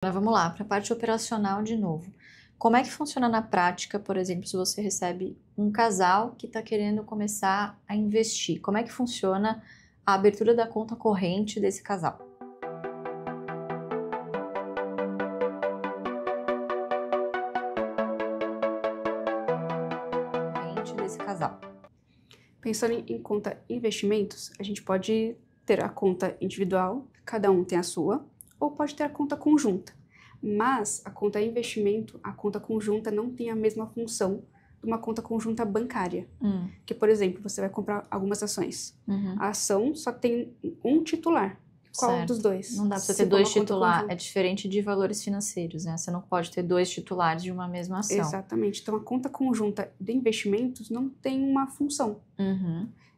Mas vamos lá, para a parte operacional de novo. Como é que funciona na prática, por exemplo, se você recebe um casal que está querendo começar a investir? Como é que funciona a abertura da conta corrente desse casal? Corrente desse casal. Pensando em conta investimentos, a gente pode ter a conta individual, cada um tem a sua, ou pode ter a conta conjunta. Mas a conta investimento, a conta conjunta não tem a mesma função de uma conta conjunta bancária. Que, por exemplo, você vai comprar algumas ações. A ação só tem um titular. Qual Certo. dos dois? Não dá para você ter dois titulares. É diferente de valores financeiros, né? Você não pode ter dois titulares de uma mesma ação. Exatamente. Então, a conta conjunta de investimentos não tem uma função.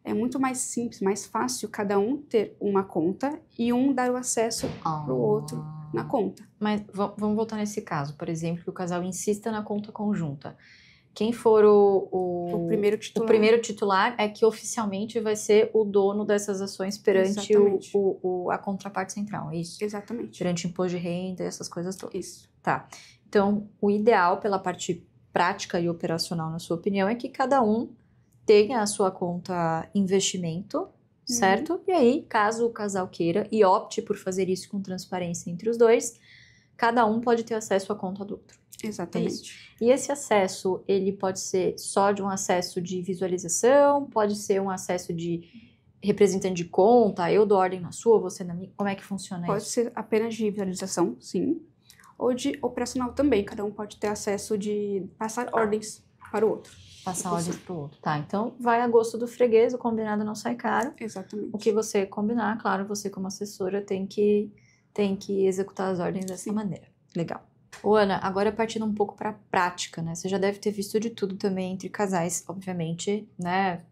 É muito mais simples, mais fácil cada um ter uma conta e um dar o acesso para o outro na conta. Mas vamos voltar nesse caso, por exemplo, que o casal insista na conta conjunta. Quem for o primeiro titular é que oficialmente vai ser o dono dessas ações perante a contraparte central, é isso? Exatamente. Perante o imposto de renda e essas coisas todas. Isso. Tá. Então, o ideal pela parte prática e operacional, na sua opinião, é que cada um tenha a sua conta investimento, certo? E aí, caso o casal queira e opte por fazer isso com transparência entre os dois, cada um pode ter acesso à conta do outro. Exatamente. E esse acesso, ele pode ser só de um acesso de visualização, pode ser um acesso de representante de conta, eu dou ordem na sua, você na minha, como é que funciona isso? Pode ser apenas de visualização, sim, ou de operacional também, cada um pode ter acesso de passar ordens para o outro. Passar ordens para o outro, tá, então vai a gosto do freguês, o combinado não sai caro. Exatamente. O que você combinar, claro, você como assessora tem que executar as ordens dessa maneira. Legal. Ô, Ana, agora partindo um pouco para a prática, né? Você já deve ter visto de tudo também entre casais, obviamente, né?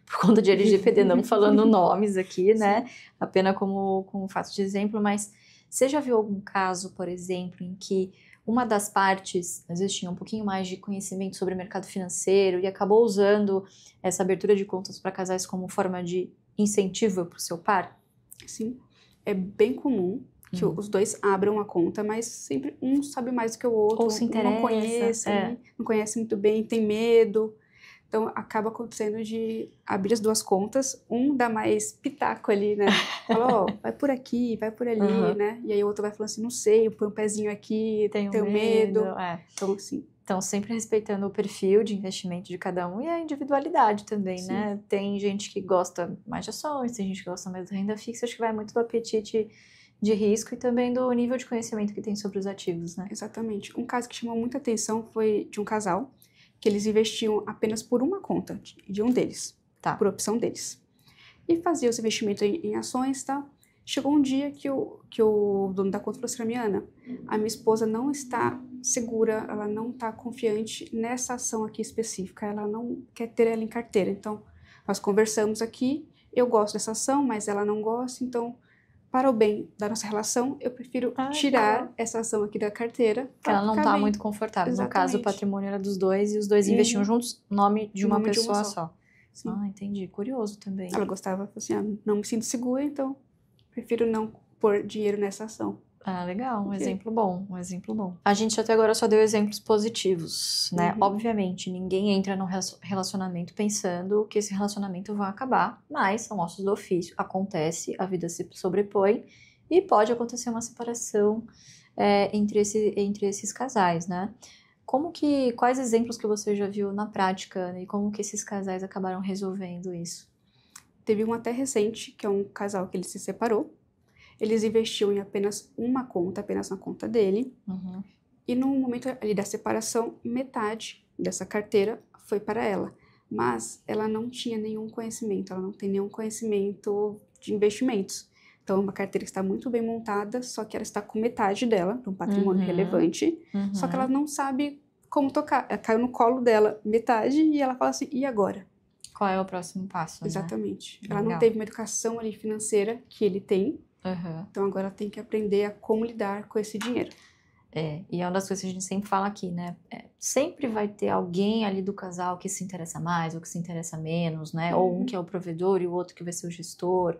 Por conta de LGPD, não falando nomes aqui, né? Apenas como fato de exemplo, mas você já viu algum caso, por exemplo, em que uma das partes, às vezes, tinha um pouquinho mais de conhecimento sobre o mercado financeiro e acabou usando essa abertura de contas para casais como forma de incentivo para o seu par? Sim, é bem comum que os dois abram a conta, mas sempre um sabe mais do que o outro, ou se interessa, não conhece muito bem, tem medo. Então, acaba acontecendo de abrir as duas contas, um dá mais pitaco ali, né? Fala, ó, vai por aqui, vai por ali, né? E aí o outro vai falando assim, não sei, eu ponho um pezinho aqui, tenho medo. Então, assim... Então, sempre respeitando o perfil de investimento de cada um e a individualidade também, né? Tem gente que gosta mais de ações, tem gente que gosta mais da renda fixa, acho que vai muito do apetite de risco e também do nível de conhecimento que tem sobre os ativos, né? Exatamente. Um caso que chamou muita atenção foi de um casal que eles investiam apenas por uma conta de um deles, por opção deles. E fazia os investimentos em ações, tá? Chegou um dia que o dono da conta falou assim, Ana, a minha esposa não está segura, ela não está confiante nessa ação aqui específica, ela não quer ter ela em carteira. Então, nós conversamos aqui, eu gosto dessa ação, mas ela não gosta, então... Para o bem da nossa relação, eu prefiro tirar essa ação aqui da carteira. Porque ela não está muito confortável. No caso, o patrimônio era dos dois e os dois investiam juntos, nome de uma pessoa só. Ah, entendi. Curioso também. Ela gostava, assim, não me sinto segura, então prefiro não pôr dinheiro nessa ação. Ah, legal. Um exemplo bom, um exemplo bom. A gente até agora só deu exemplos positivos, né? Obviamente, ninguém entra num relacionamento pensando que esse relacionamento vai acabar, mas são ossos do ofício, acontece, a vida se sobrepõe e pode acontecer uma separação entre esses casais, né? Quais exemplos que você já viu na prática, né? E como que esses casais acabaram resolvendo isso? Teve um até recente, que é um casal que ele se separou. Eles investiam em apenas uma conta, apenas na conta dele. E no momento ali da separação, metade dessa carteira foi para ela. Mas ela não tinha nenhum conhecimento, ela não tem nenhum conhecimento de investimentos. Então, é uma carteira que está muito bem montada, só que ela está com metade dela, um patrimônio relevante, só que ela não sabe como tocar. Ela caiu no colo dela metade e ela fala assim, e agora? Qual é o próximo passo, Exatamente. Né? Ela não teve uma educação ali financeira que ele tem, então agora ela tem que aprender a como lidar com esse dinheiro. E é uma das coisas que a gente sempre fala aqui, né? Sempre vai ter alguém ali do casal que se interessa mais ou que se interessa menos, né? Ou um que é o provedor e o outro que vai ser o gestor.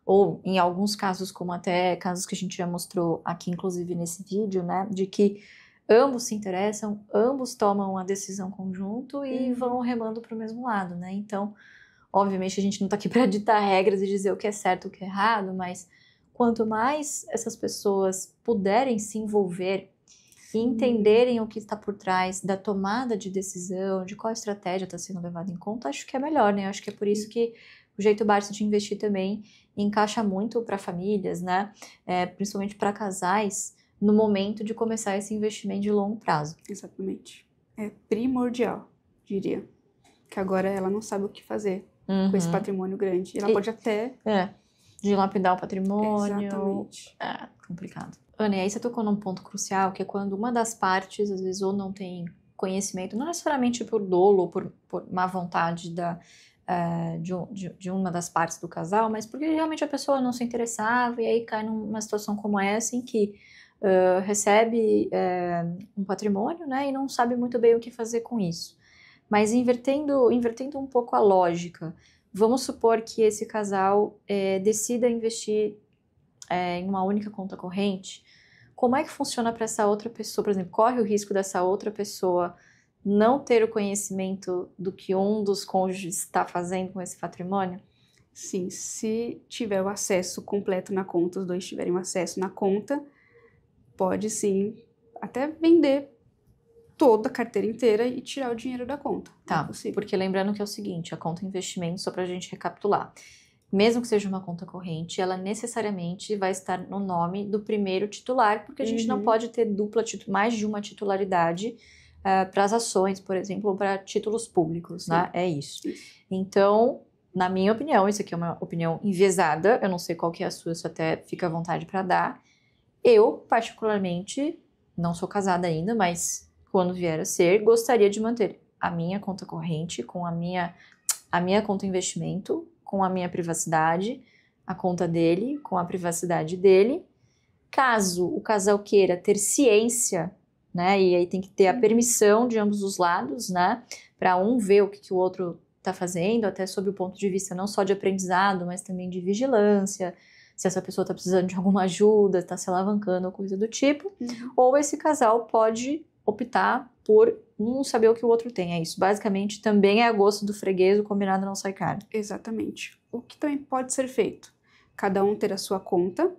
ou em alguns casos, como até casos que a gente já mostrou aqui, inclusive nesse vídeo, né, de que ambos se interessam, ambos tomam a decisão conjunto e vão remando para o mesmo lado, né? Então, obviamente, a gente não está aqui para ditar regras e dizer o que é certo e o que é errado, mas quanto mais essas pessoas puderem se envolver e entenderem o que está por trás da tomada de decisão, de qual estratégia está sendo levada em conta, acho que é melhor, né? Acho que é por isso que o jeito Barsi de investir também encaixa muito para famílias, né? Principalmente para casais, no momento de começar esse investimento de longo prazo. Exatamente. É primordial, diria. Que agora ela não sabe o que fazer com esse patrimônio grande. Ela pode até... dilapidar o patrimônio. Exatamente. É complicado. Ana, e aí você tocou num ponto crucial, que é quando uma das partes, às vezes, ou não tem conhecimento, não necessariamente por dolo ou por má vontade de uma das partes do casal, mas porque realmente a pessoa não se interessava e aí cai numa situação como essa em que recebe um patrimônio, né, e não sabe muito bem o que fazer com isso. Mas invertendo um pouco a lógica, vamos supor que esse casal decida investir em uma única conta corrente. Como é que funciona para essa outra pessoa? Por exemplo, corre o risco dessa outra pessoa não ter o conhecimento do que um dos cônjuges está fazendo com esse patrimônio? Sim, se tiver o acesso completo na conta, os dois tiverem o acesso na conta, pode sim até vender toda a carteira inteira e tirar o dinheiro da conta. Tá, porque lembrando que é o seguinte, a conta investimento, só para a gente recapitular, mesmo que seja uma conta corrente, ela necessariamente vai estar no nome do primeiro titular, porque a gente não pode ter mais de uma titularidade para as ações, por exemplo, ou para títulos públicos, né? É isso. Então, na minha opinião, isso aqui é uma opinião enviesada, eu não sei qual que é a sua, se até fica à vontade para dar. Eu, particularmente, não sou casada ainda, mas quando vier a ser, gostaria de manter a minha conta corrente com a minha conta investimento, com a minha privacidade, a conta dele, com a privacidade dele. Caso o casal queira ter ciência, né, e aí tem que ter a permissão de ambos os lados, né, para um ver o que o outro está fazendo, até sob o ponto de vista não só de aprendizado, mas também de vigilância, se essa pessoa está precisando de alguma ajuda, está se alavancando ou coisa do tipo, ou esse casal pode optar por não saber o que o outro tem. É isso. Basicamente, também é a gosto do freguês, o combinado não sai caro. Exatamente. O que também pode ser feito? Cada um ter a sua conta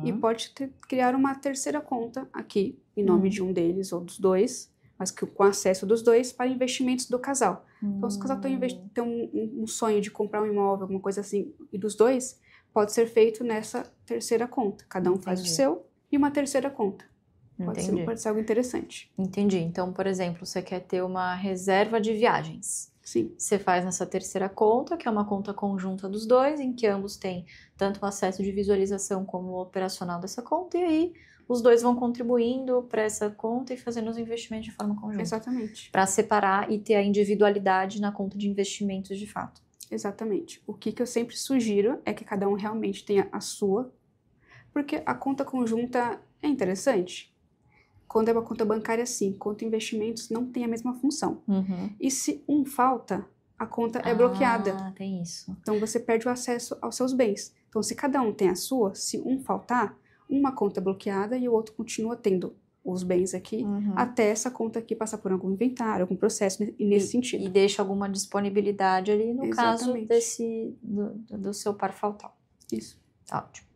e pode criar uma terceira conta aqui, em nome de um deles ou dos dois, mas com acesso dos dois para investimentos do casal. Então, se o casal tem um sonho de comprar um imóvel, alguma coisa assim, e dos dois, pode ser feito nessa terceira conta. Cada um faz o seu e uma terceira conta. Pode ser algo interessante. Entendi. Então, por exemplo, você quer ter uma reserva de viagens. Sim. Você faz nessa terceira conta, que é uma conta conjunta dos dois, em que ambos têm tanto o acesso de visualização como o operacional dessa conta, e aí os dois vão contribuindo para essa conta e fazendo os investimentos de forma conjunta. Exatamente. Para separar e ter a individualidade na conta de investimentos de fato. Exatamente. O que eu sempre sugiro é que cada um realmente tenha a sua, porque a conta conjunta é interessante. Quando é uma conta bancária, sim. Conta investimentos não tem a mesma função. E se um falta, a conta é bloqueada. Ah, tem isso. Então, você perde o acesso aos seus bens. Então, se cada um tem a sua, se um faltar, uma conta é bloqueada e o outro continua tendo os bens aqui, até essa conta aqui passar por algum inventário, algum processo nesse sentido. E deixa alguma disponibilidade ali no caso do seu par faltar. Isso. Ótimo.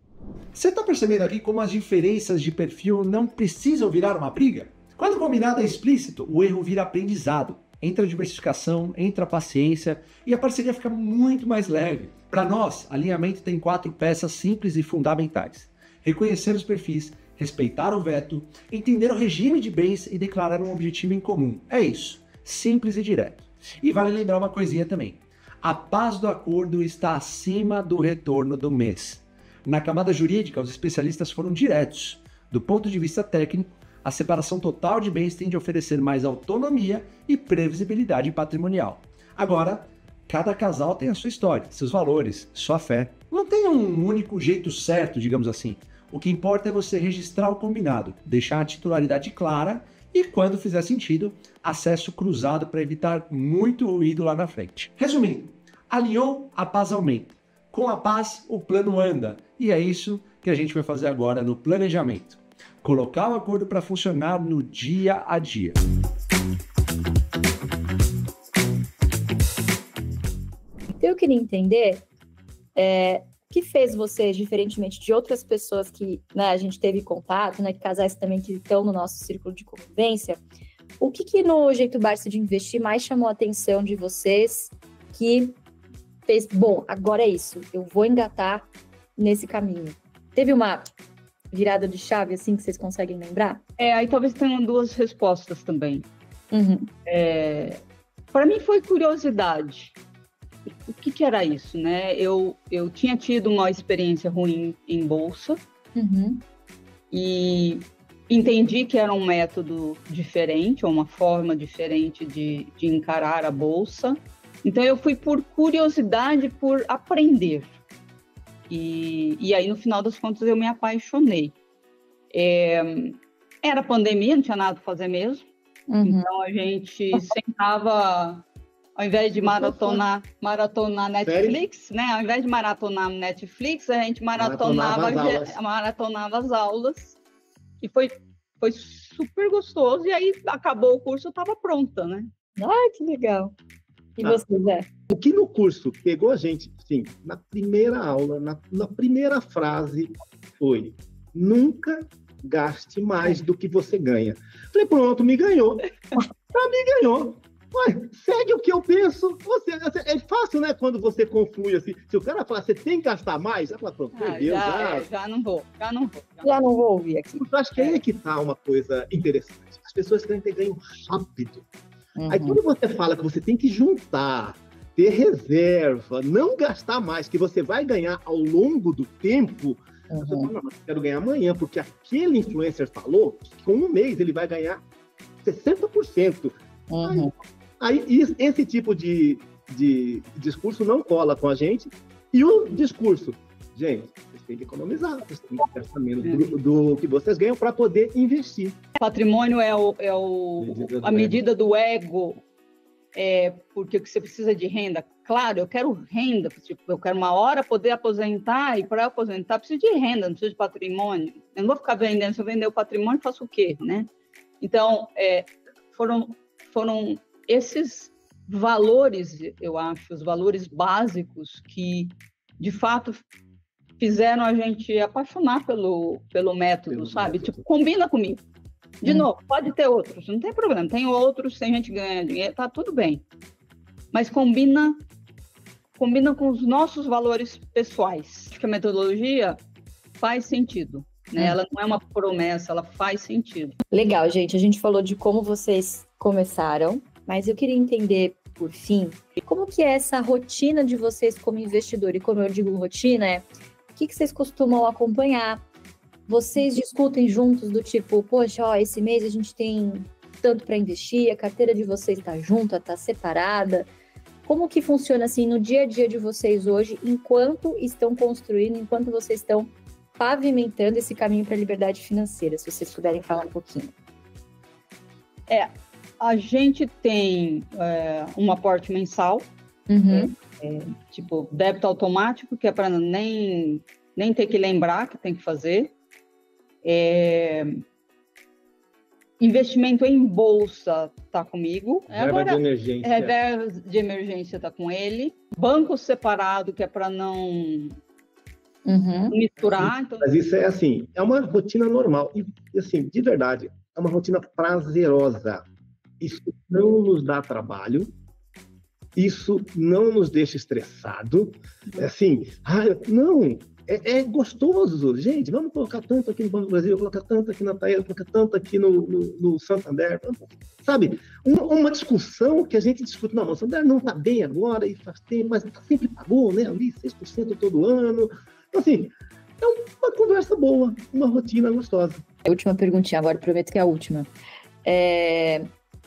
Você está percebendo aqui como as diferenças de perfil não precisam virar uma briga? Quando o combinado é explícito, o erro vira aprendizado. Entra a diversificação, entra a paciência e a parceria fica muito mais leve. Para nós, alinhamento tem 4 peças simples e fundamentais. Reconhecer os perfis, respeitar o veto, entender o regime de bens e declarar um objetivo em comum. É isso. Simples e direto. E vale lembrar uma coisinha também. A paz do acordo está acima do retorno do mês. Na camada jurídica, os especialistas foram diretos. Do ponto de vista técnico, a separação total de bens tende a oferecer mais autonomia e previsibilidade patrimonial. Agora, cada casal tem a sua história, seus valores, sua fé. Não tem um único jeito certo, digamos assim. O que importa é você registrar o combinado, deixar a titularidade clara e, quando fizer sentido, acesso cruzado para evitar muito ruído lá na frente. Resumindo, alinhou, a paz aumenta. Com a paz, o plano anda. E é isso que a gente vai fazer agora no planejamento. Colocar o acordo para funcionar no dia a dia. Eu queria entender o que fez você, diferentemente de outras pessoas que, né, a gente teve contato, né, casais também que estão no nosso círculo de convivência, o que no Jeito Barsi de Investir mais chamou a atenção de vocês que fez, bom, agora é isso, eu vou engatar nesse caminho? Teve uma virada de chave, assim, que vocês conseguem lembrar? Aí talvez tenham duas respostas também. Uhum. Para mim foi curiosidade. O que era isso, né? Eu tinha tido uma experiência ruim em bolsa e entendi que era um método diferente, ou uma forma diferente de encarar a bolsa. Então, eu fui por curiosidade, por aprender. E aí, no final das contas, eu me apaixonei. Era pandemia, não tinha nada para fazer mesmo. Então, a gente sentava... Ao invés de maratonar Netflix, né? Ao invés de maratonar Netflix, a gente maratonava as aulas. E foi super gostoso. E aí, acabou o curso, eu estava pronta, né? Ai, que legal. E você, Zé? O que no curso pegou a gente, sim, na primeira aula, na primeira frase, foi: nunca gaste mais do que você ganha. Falei, pronto, me ganhou. Me ganhou. Ué, segue o que eu penso. É fácil, né? Quando você conflui assim. Se o cara falar, você tem que gastar mais, você fala, pronto, perdeu, já não vou. Já não vou ouvir aqui. Eu acho que aí é que tá uma coisa interessante. As pessoas querem ter ganho rápido. Aí quando você fala que você tem que juntar, ter reserva, não gastar mais, que você vai ganhar ao longo do tempo, você fala, não, mas eu quero ganhar amanhã, porque aquele influencer falou que com um mês ele vai ganhar 60%. Aí esse tipo de discurso não cola com a gente. E o discurso, gente, vocês têm que economizar, vocês têm que gastar menos do que vocês ganham para poder investir. Patrimônio é a medida do ego, porque você precisa de renda. Claro, eu quero renda, tipo, eu quero uma hora poder aposentar, e para aposentar eu preciso de renda, não preciso de patrimônio. Eu não vou ficar vendendo, se eu vender o patrimônio, faço o quê, né? Então, foram esses valores, eu acho, os valores básicos que, de fato, fizeram a gente apaixonar pelo método, sabe? Tipo, combina comigo. De novo, pode ter outros, não tem problema. Tem outros, tem gente que ganha dinheiro, tá tudo bem. Mas combina com os nossos valores pessoais. Acho que a metodologia faz sentido, né? Ela não é uma promessa, ela faz sentido. Legal, gente. A gente falou de como vocês começaram, mas eu queria entender, por fim, como que é essa rotina de vocês como investidor. E como eu digo rotina, o que vocês costumam acompanhar? Vocês discutem juntos do tipo, poxa, ó, esse mês a gente tem tanto para investir, a carteira de vocês está junta, está separada. Como que funciona assim no dia a dia de vocês hoje, enquanto estão construindo, enquanto vocês estão pavimentando esse caminho para a liberdade financeira? Se vocês puderem falar um pouquinho. A gente tem um aporte mensal, tipo débito automático, que é para nem ter que lembrar que tem que fazer. Investimento em bolsa está comigo. Reserva de emergência. Reserva de emergência está com ele. Banco separado, que é para não misturar. Então... Mas isso é assim, é uma rotina normal. E assim, de verdade, é uma rotina prazerosa. Isso não nos dá trabalho, isso não nos deixa estressado. Assim, não, é gostoso. Gente, vamos colocar tanto aqui no Banco do Brasil, colocar tanto aqui na Taesa, colocar tanto aqui no Santander. Sabe, uma discussão que a gente discute, não, o Santander não está bem agora, e faz tempo, mas sempre pagou, né, ali 6% todo ano. Então, assim, é uma conversa boa, uma rotina gostosa. Última perguntinha, agora prometo que é a última.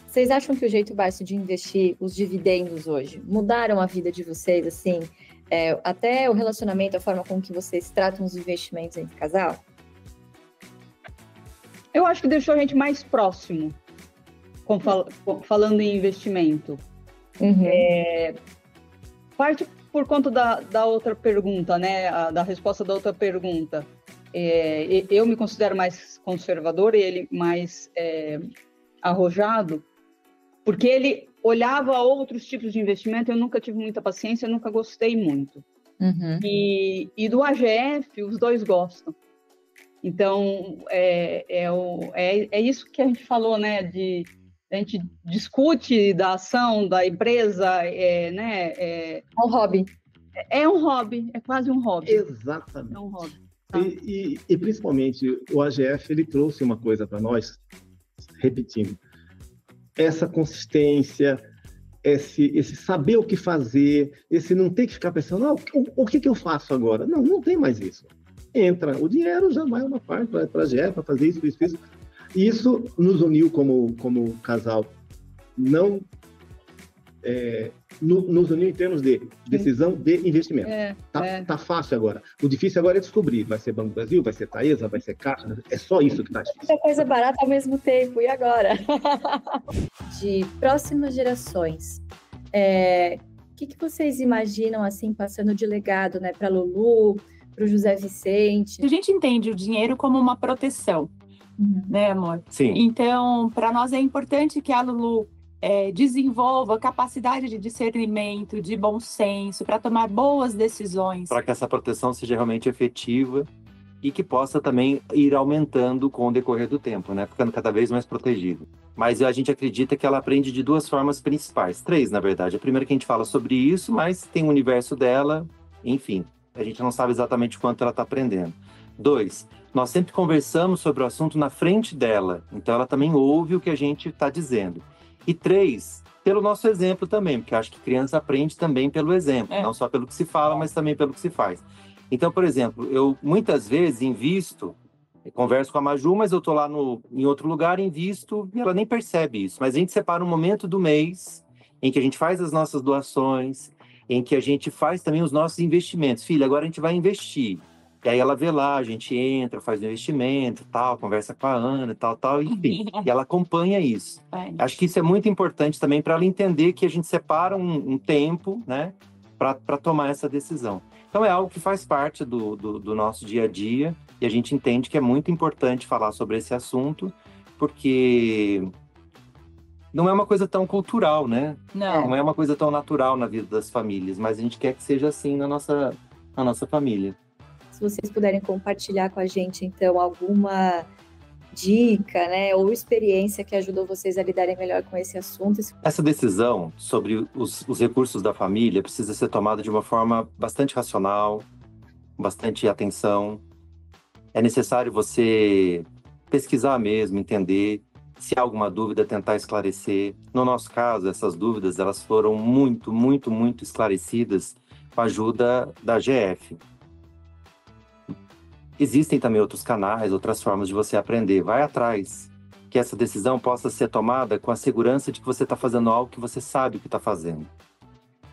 Vocês acham que o Jeito Barsi de investir, os dividendos hoje, mudaram a vida de vocês, assim, até o relacionamento, a forma com que vocês tratam os investimentos entre casal? Eu acho que deixou a gente mais próximo, falando em investimento. por conta da outra pergunta, né? Da resposta da outra pergunta. Eu me considero mais conservador e ele mais arrojado, porque ele olhava outros tipos de investimento. Eu nunca tive muita paciência, eu nunca gostei muito. Uhum. E do AGF, os dois gostam. Então, é isso que a gente falou, né? A gente discute da ação da empresa, né? É um hobby. É um hobby, é quase um hobby. Exatamente. É um hobby. E principalmente, o AGF, ele trouxe uma coisa para nós, repetindo, essa consistência, esse saber o que fazer, esse não ter que ficar pensando, o que eu faço agora? Não tem mais isso. Entra o dinheiro, já vai uma parte para a AGF, para fazer isso. E isso nos uniu como casal. Não nos uniu em termos de decisão de investimento. Tá fácil agora. O difícil agora é descobrir. Vai ser Banco do Brasil, vai ser Taesa, vai ser Caixa. É só isso que tá difícil. É coisa barata ao mesmo tempo. E agora? De próximas gerações, o que vocês imaginam assim passando de legado, né, para Lulu, para o José Vicente? A gente entende o dinheiro como uma proteção, né, amor? Sim. Então, para nós é importante que a Lulu desenvolva capacidade de discernimento, de bom senso, para tomar boas decisões. Para que essa proteção seja realmente efetiva e que possa também ir aumentando com o decorrer do tempo, né? Ficando cada vez mais protegido. Mas a gente acredita que ela aprende de duas formas principais, 3, na verdade. A primeira que a gente fala sobre isso, mas tem o universo dela, enfim. A gente não sabe exatamente quanto ela está aprendendo. 2, nós sempre conversamos sobre o assunto na frente dela, então ela também ouve o que a gente está dizendo. E 3, pelo nosso exemplo também, porque eu acho que criança aprende também pelo exemplo, não só pelo que se fala, mas também pelo que se faz. Então, por exemplo, eu muitas vezes invisto, converso com a Maju, mas eu estou lá em outro lugar, invisto, e ela nem percebe isso. Mas a gente separa um momento do mês em que a gente faz as nossas doações, em que a gente faz também os nossos investimentos. Filha, agora a gente vai investir. E aí ela vê lá, a gente entra, faz o investimento, tal, conversa com a Ana, tal, enfim. E ela acompanha isso. Acho que isso é muito importante também para ela entender que a gente separa um tempo, né, para tomar essa decisão. Então é algo que faz parte do nosso dia a dia e a gente entende que é muito importante falar sobre esse assunto, porque não é uma coisa tão cultural, né? Não é uma coisa tão natural na vida das famílias, mas a gente quer que seja assim na nossa família. Se vocês puderem compartilhar com a gente, então, alguma dica, né, ou experiência que ajudou vocês a lidarem melhor com esse assunto. Essa decisão sobre os recursos da família precisa ser tomada de uma forma bastante racional, com bastante atenção. É necessário você pesquisar mesmo, entender. Se há alguma dúvida, tentar esclarecer. No nosso caso, essas dúvidas elas foram muito, muito, muito esclarecidas com a ajuda da AGF. Existem também outros canais, outras formas de você aprender. Vai atrás. Que essa decisão possa ser tomada com a segurança de que você está fazendo algo que você sabe que está fazendo.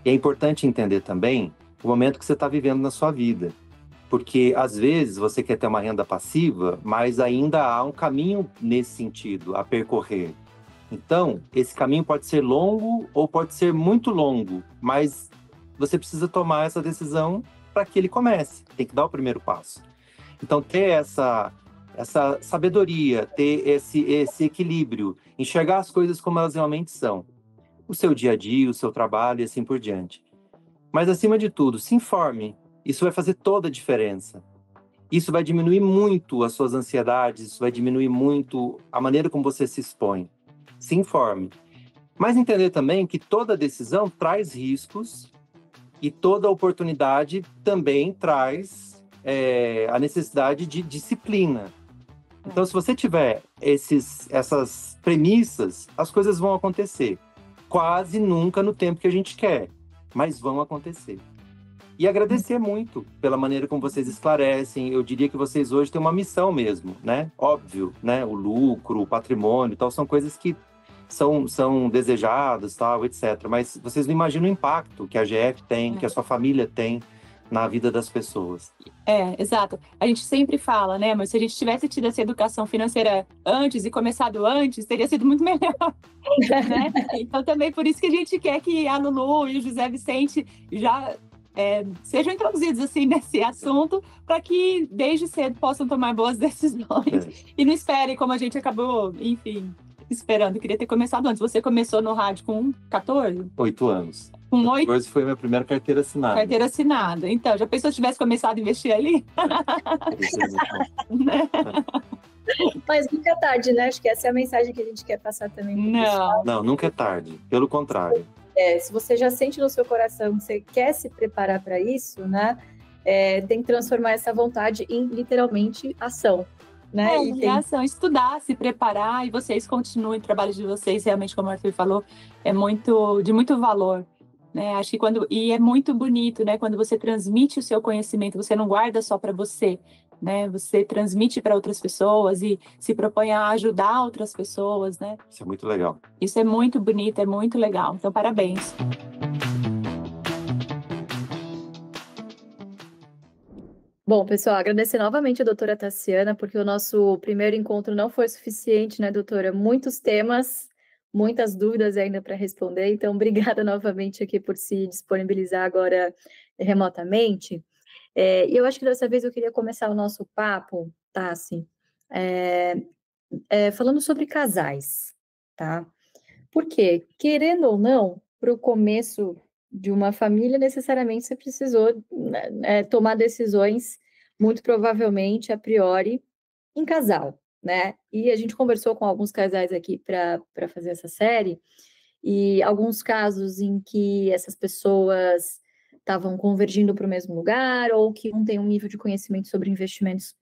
E é importante entender também o momento que você está vivendo na sua vida. Porque, às vezes, você quer ter uma renda passiva, mas ainda há um caminho nesse sentido a percorrer. Então, esse caminho pode ser longo ou pode ser muito longo, mas você precisa tomar essa decisão para que ele comece. Tem que dar o primeiro passo. Então, ter essa sabedoria, ter esse equilíbrio, enxergar as coisas como elas realmente são. O seu dia a dia, o seu trabalho e assim por diante. Mas, acima de tudo, se informe. Isso vai fazer toda a diferença. Isso vai diminuir muito as suas ansiedades, isso vai diminuir muito a maneira como você se expõe. Se informe. Mas entender também que toda decisão traz riscos e toda oportunidade também traz a necessidade de disciplina. Então, se você tiver essas premissas, as coisas vão acontecer. Quase nunca no tempo que a gente quer, mas vão acontecer. E agradecer muito pela maneira como vocês esclarecem. Eu diria que vocês hoje têm uma missão mesmo, né? Óbvio, né? O lucro, o patrimônio, tal, são coisas que são desejadas, tal, etc. Mas vocês não imaginam o impacto que a AGF tem, que a sua família tem na vida das pessoas. Exato. A gente sempre fala, né, mas se a gente tivesse tido essa educação financeira antes e começado antes, teria sido muito melhor, né? Então também por isso que a gente quer que a Lulu e o José Vicente já sejam introduzidos assim nesse assunto para que desde cedo possam tomar boas decisões e não esperem como a gente acabou, enfim, esperando. Queria ter começado antes. Você começou no rádio com 14? 8 anos. Com 8? 14 foi minha primeira carteira assinada. Carteira assinada. Então, já pensou se tivesse começado a investir ali? Mas nunca é tarde, né? Acho que essa é a mensagem que a gente quer passar também. Não, nunca é tarde. Pelo contrário. Se você já sente no seu coração que você quer se preparar para isso, né? Tem que transformar essa vontade em, literalmente, ação. Né? Ação, estudar, se preparar, e vocês continuem o trabalho de vocês, realmente, como o Arthur falou, de muito valor. Né? Acho que e é muito bonito, né? Quando você transmite o seu conhecimento, você não guarda só para você, né? Você transmite para outras pessoas e se propõe a ajudar outras pessoas, né? Isso é muito legal. Isso é muito bonito, é muito legal. Então, parabéns. Bom, pessoal, agradecer novamente a doutora Tassiana, porque o nosso primeiro encontro não foi suficiente, né, doutora? Muitos temas, muitas dúvidas ainda para responder, então obrigada novamente aqui por se disponibilizar agora remotamente. E eu acho que dessa vez eu queria começar o nosso papo, Tassi, falando sobre casais, tá? Porque, querendo ou não, para o começo de uma família, necessariamente você precisou tomar decisões, muito provavelmente, a priori, em casal, né? E a gente conversou com alguns casais aqui para fazer essa série, e alguns casos em que essas pessoas estavam convergindo para o mesmo lugar, ou que um tem um nível de conhecimento sobre investimentos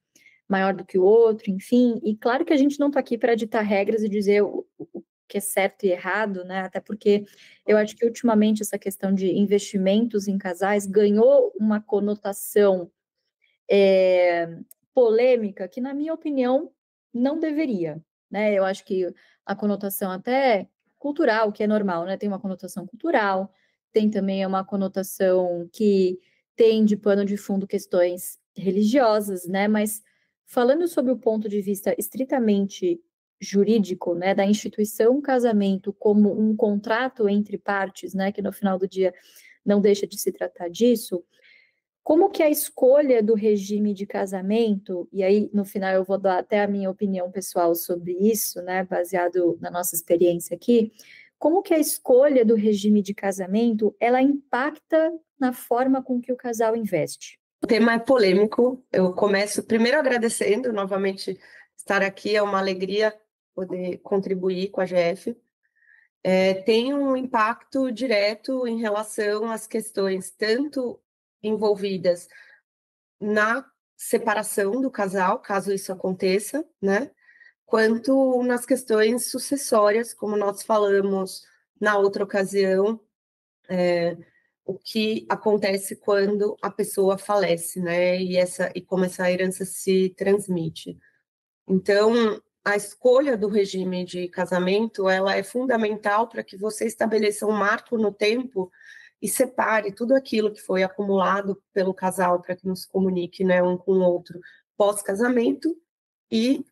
maior do que o outro, enfim. E claro que a gente não está aqui para ditar regras e dizer o que é certo e errado, né? Até porque eu acho que ultimamente essa questão de investimentos em casais ganhou uma conotação polêmica que, na minha opinião, não deveria, né? Eu acho que a conotação até cultural, que é normal, né? Tem uma conotação cultural, tem também uma conotação que tem de pano de fundo questões religiosas, né? Mas falando sobre o ponto de vista estritamente jurídico, né, da instituição casamento como um contrato entre partes, né, que no final do dia não deixa de se tratar disso, como que a escolha do regime de casamento, e aí no final eu vou dar até a minha opinião pessoal sobre isso, né, baseado na nossa experiência aqui, como que a escolha do regime de casamento, ela impacta na forma com que o casal investe? O tema é polêmico, eu começo primeiro agradecendo novamente estar aqui, é uma alegria poder contribuir com a GF. Tem um impacto direto em relação às questões tanto envolvidas na separação do casal, caso isso aconteça, né? Quanto nas questões sucessórias, como nós falamos na outra ocasião, o que acontece quando a pessoa falece, né? E como essa herança se transmite. Então, a escolha do regime de casamento, ela é fundamental para que você estabeleça um marco no tempo e separe tudo aquilo que foi acumulado pelo casal para que não se comunique, né, um com o outro pós-casamento e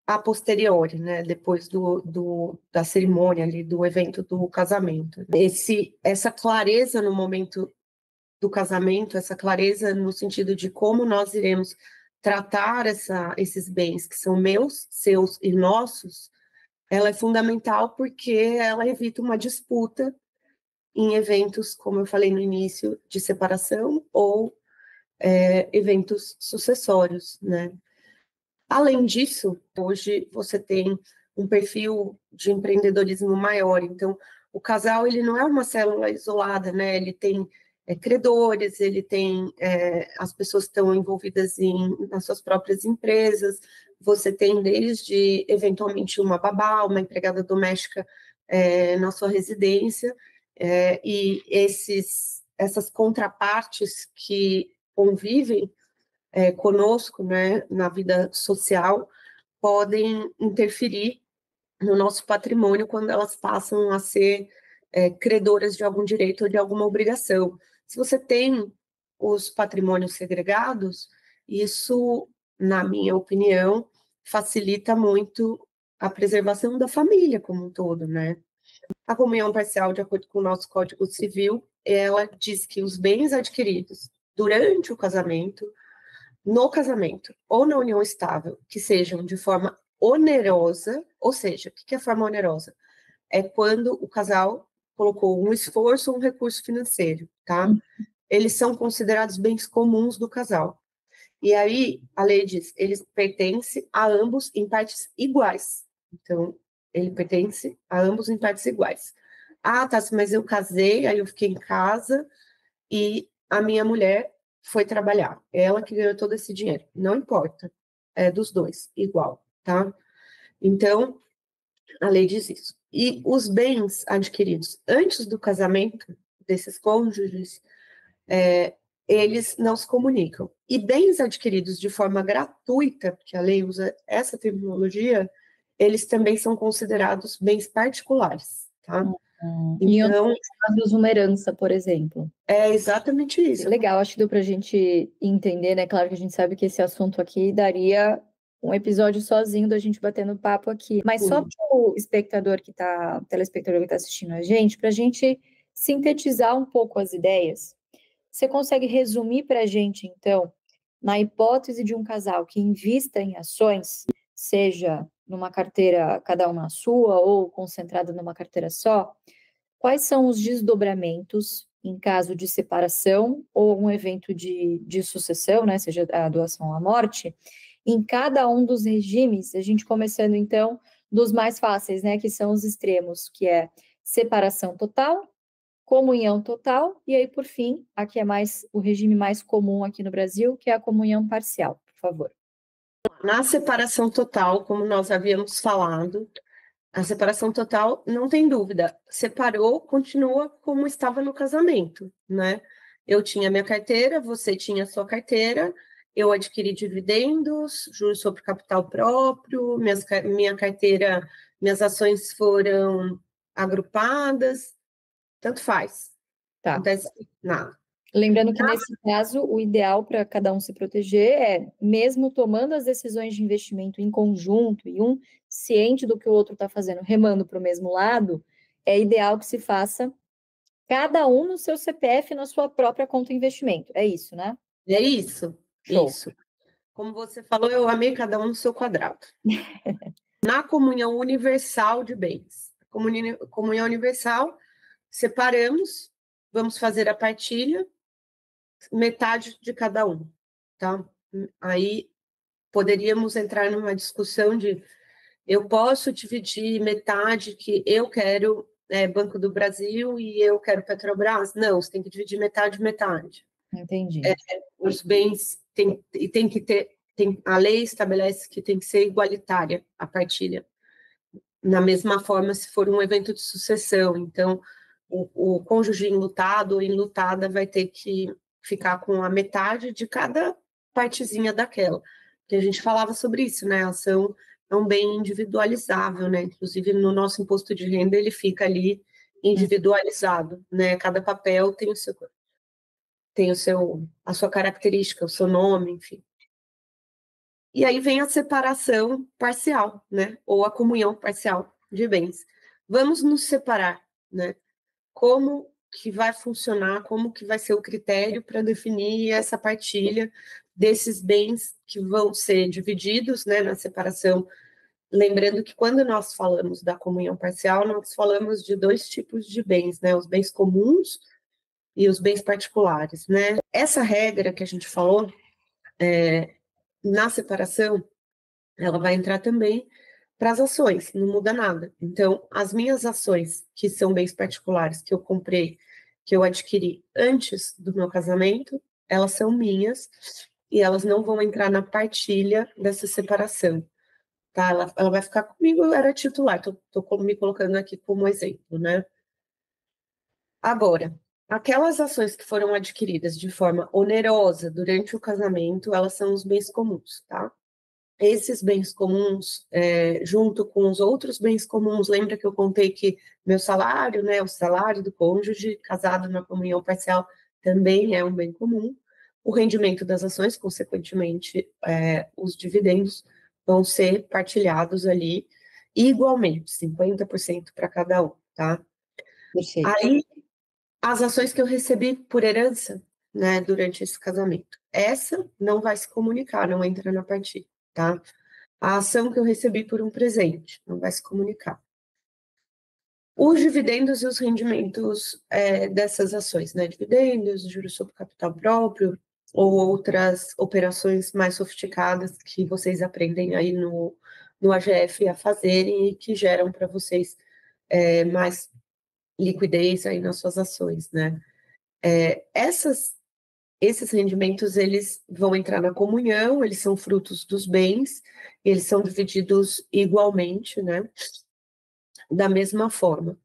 a posteriori, né, depois da cerimônia ali, do evento do casamento. Essa clareza no momento do casamento, essa clareza no sentido de como nós iremos tratar esses bens que são meus, seus e nossos, ela é fundamental porque ela evita uma disputa em eventos, como eu falei no início, de separação ou eventos sucessórios, né? Além disso, hoje você tem um perfil de empreendedorismo maior, então o casal ele não é uma célula isolada, né? Ele tem credores, ele tem as pessoas que estão envolvidas nas suas próprias empresas, você tem desde, eventualmente, uma babá, uma empregada doméstica na sua residência, e essas contrapartes que convivem conosco, né, na vida social, podem interferir no nosso patrimônio quando elas passam a ser credoras de algum direito ou de alguma obrigação. Se você tem os patrimônios segregados, isso, na minha opinião, facilita muito a preservação da família como um todo, né? A comunhão parcial, de acordo com o nosso Código Civil, ela diz que os bens adquiridos durante o casamento, no casamento ou na união estável, que sejam de forma onerosa, ou seja, o que é forma onerosa? É quando o casal colocou um esforço ou um recurso financeiro, tá? Eles são considerados bens comuns do casal. E aí, a lei diz, eles pertencem a ambos em partes iguais. Então, ele pertence a ambos em partes iguais. Ah, tá, mas eu casei, aí eu fiquei em casa e a minha mulher foi trabalhar. Ela que ganhou todo esse dinheiro. Não importa. É dos dois, igual, tá? Então, a lei diz isso. E os bens adquiridos antes do casamento desses cônjuges, eles não se comunicam. E bens adquiridos de forma gratuita, porque a lei usa essa terminologia, eles também são considerados bens particulares, tá? Então, casos uma herança, por exemplo. É exatamente isso. Legal, acho que deu para a gente entender, né? Claro que a gente sabe que esse assunto aqui daria um episódio sozinho da gente batendo papo aqui. Mas só para o espectador que tá, telespectador que está assistindo a gente, para a gente sintetizar um pouco as ideias, você consegue resumir para a gente, então, na hipótese de um casal que invista em ações, seja numa carteira, cada uma sua, ou concentrada numa carteira só, quais são os desdobramentos em caso de separação ou um evento de sucessão, né, seja a doação ou a morte, em cada um dos regimes, a gente começando, então, dos mais fáceis, né, que são os extremos, que é separação total, comunhão total, e aí, por fim, aqui é mais o regime mais comum aqui no Brasil, que é a comunhão parcial, por favor. Na separação total, como nós havíamos falado, a separação total, não tem dúvida, separou, continua como estava no casamento, né? Eu tinha minha carteira, você tinha a sua carteira, eu adquiri dividendos, juros sobre capital próprio, minha carteira, minhas ações foram agrupadas, tanto faz. Tá. Não acontece nada. Lembrando que, nesse caso, o ideal para cada um se proteger é, mesmo tomando as decisões de investimento em conjunto e um ciente do que o outro está fazendo, remando para o mesmo lado, é ideal que se faça cada um no seu CPF, na sua própria conta de investimento. É isso, né? É isso. Show. Isso. Como você falou, eu amei cada um no seu quadrado. Na comunhão universal de bens. Comunhão universal, separamos, vamos fazer a partilha, metade de cada um, tá? Aí poderíamos entrar numa discussão de eu posso dividir metade que eu quero Banco do Brasil e eu quero Petrobras? Não, você tem que dividir metade, metade. Entendi. Os bens tem que ter, a lei estabelece que tem que ser igualitária a partilha. Na mesma forma, se for um evento de sucessão, então o cônjuge enlutado ou enlutada vai ter que ficar com a metade de cada partezinha daquela. Porque a gente falava sobre isso, né? A ação é um bem individualizável, né? Inclusive, no nosso imposto de renda, ele fica ali individualizado, né? Cada papel tem a sua característica, o seu nome, enfim. E aí vem a separação parcial, né? Ou a comunhão parcial de bens. Vamos nos separar, né? Como que vai funcionar, como que vai ser o critério para definir essa partilha desses bens que vão ser divididos, né, na separação. Lembrando que quando nós falamos da comunhão parcial, nós falamos de dois tipos de bens, né, os bens comuns e os bens particulares, né. Essa regra que a gente falou, na separação, ela vai entrar também para as ações, não muda nada. Então, as minhas ações, que são bens particulares, que eu comprei, que eu adquiri antes do meu casamento, elas são minhas e elas não vão entrar na partilha dessa separação, tá? Ela vai ficar comigo, eu era titular, tô me colocando aqui como exemplo, né? Agora, aquelas ações que foram adquiridas de forma onerosa durante o casamento, elas são os bens comuns, tá? Esses bens comuns, junto com os outros bens comuns, lembra que eu contei que meu salário, né, o salário do cônjuge casado na comunhão parcial também é um bem comum. O rendimento das ações, consequentemente, os dividendos vão ser partilhados ali igualmente, 50% para cada um, tá? Perfeito. Aí, as ações que eu recebi por herança, né, durante esse casamento, essa não vai se comunicar, não entra na partilha, tá? A ação que eu recebi por um presente, não vai se comunicar. Os dividendos e os rendimentos dessas ações, né? Dividendos, juros sobre capital próprio, ou outras operações mais sofisticadas que vocês aprendem aí no AGF a fazerem e que geram para vocês mais liquidez aí nas suas ações, né? Esses rendimentos, eles vão entrar na comunhão, eles são frutos dos bens, eles são divididos igualmente, né? Da mesma forma.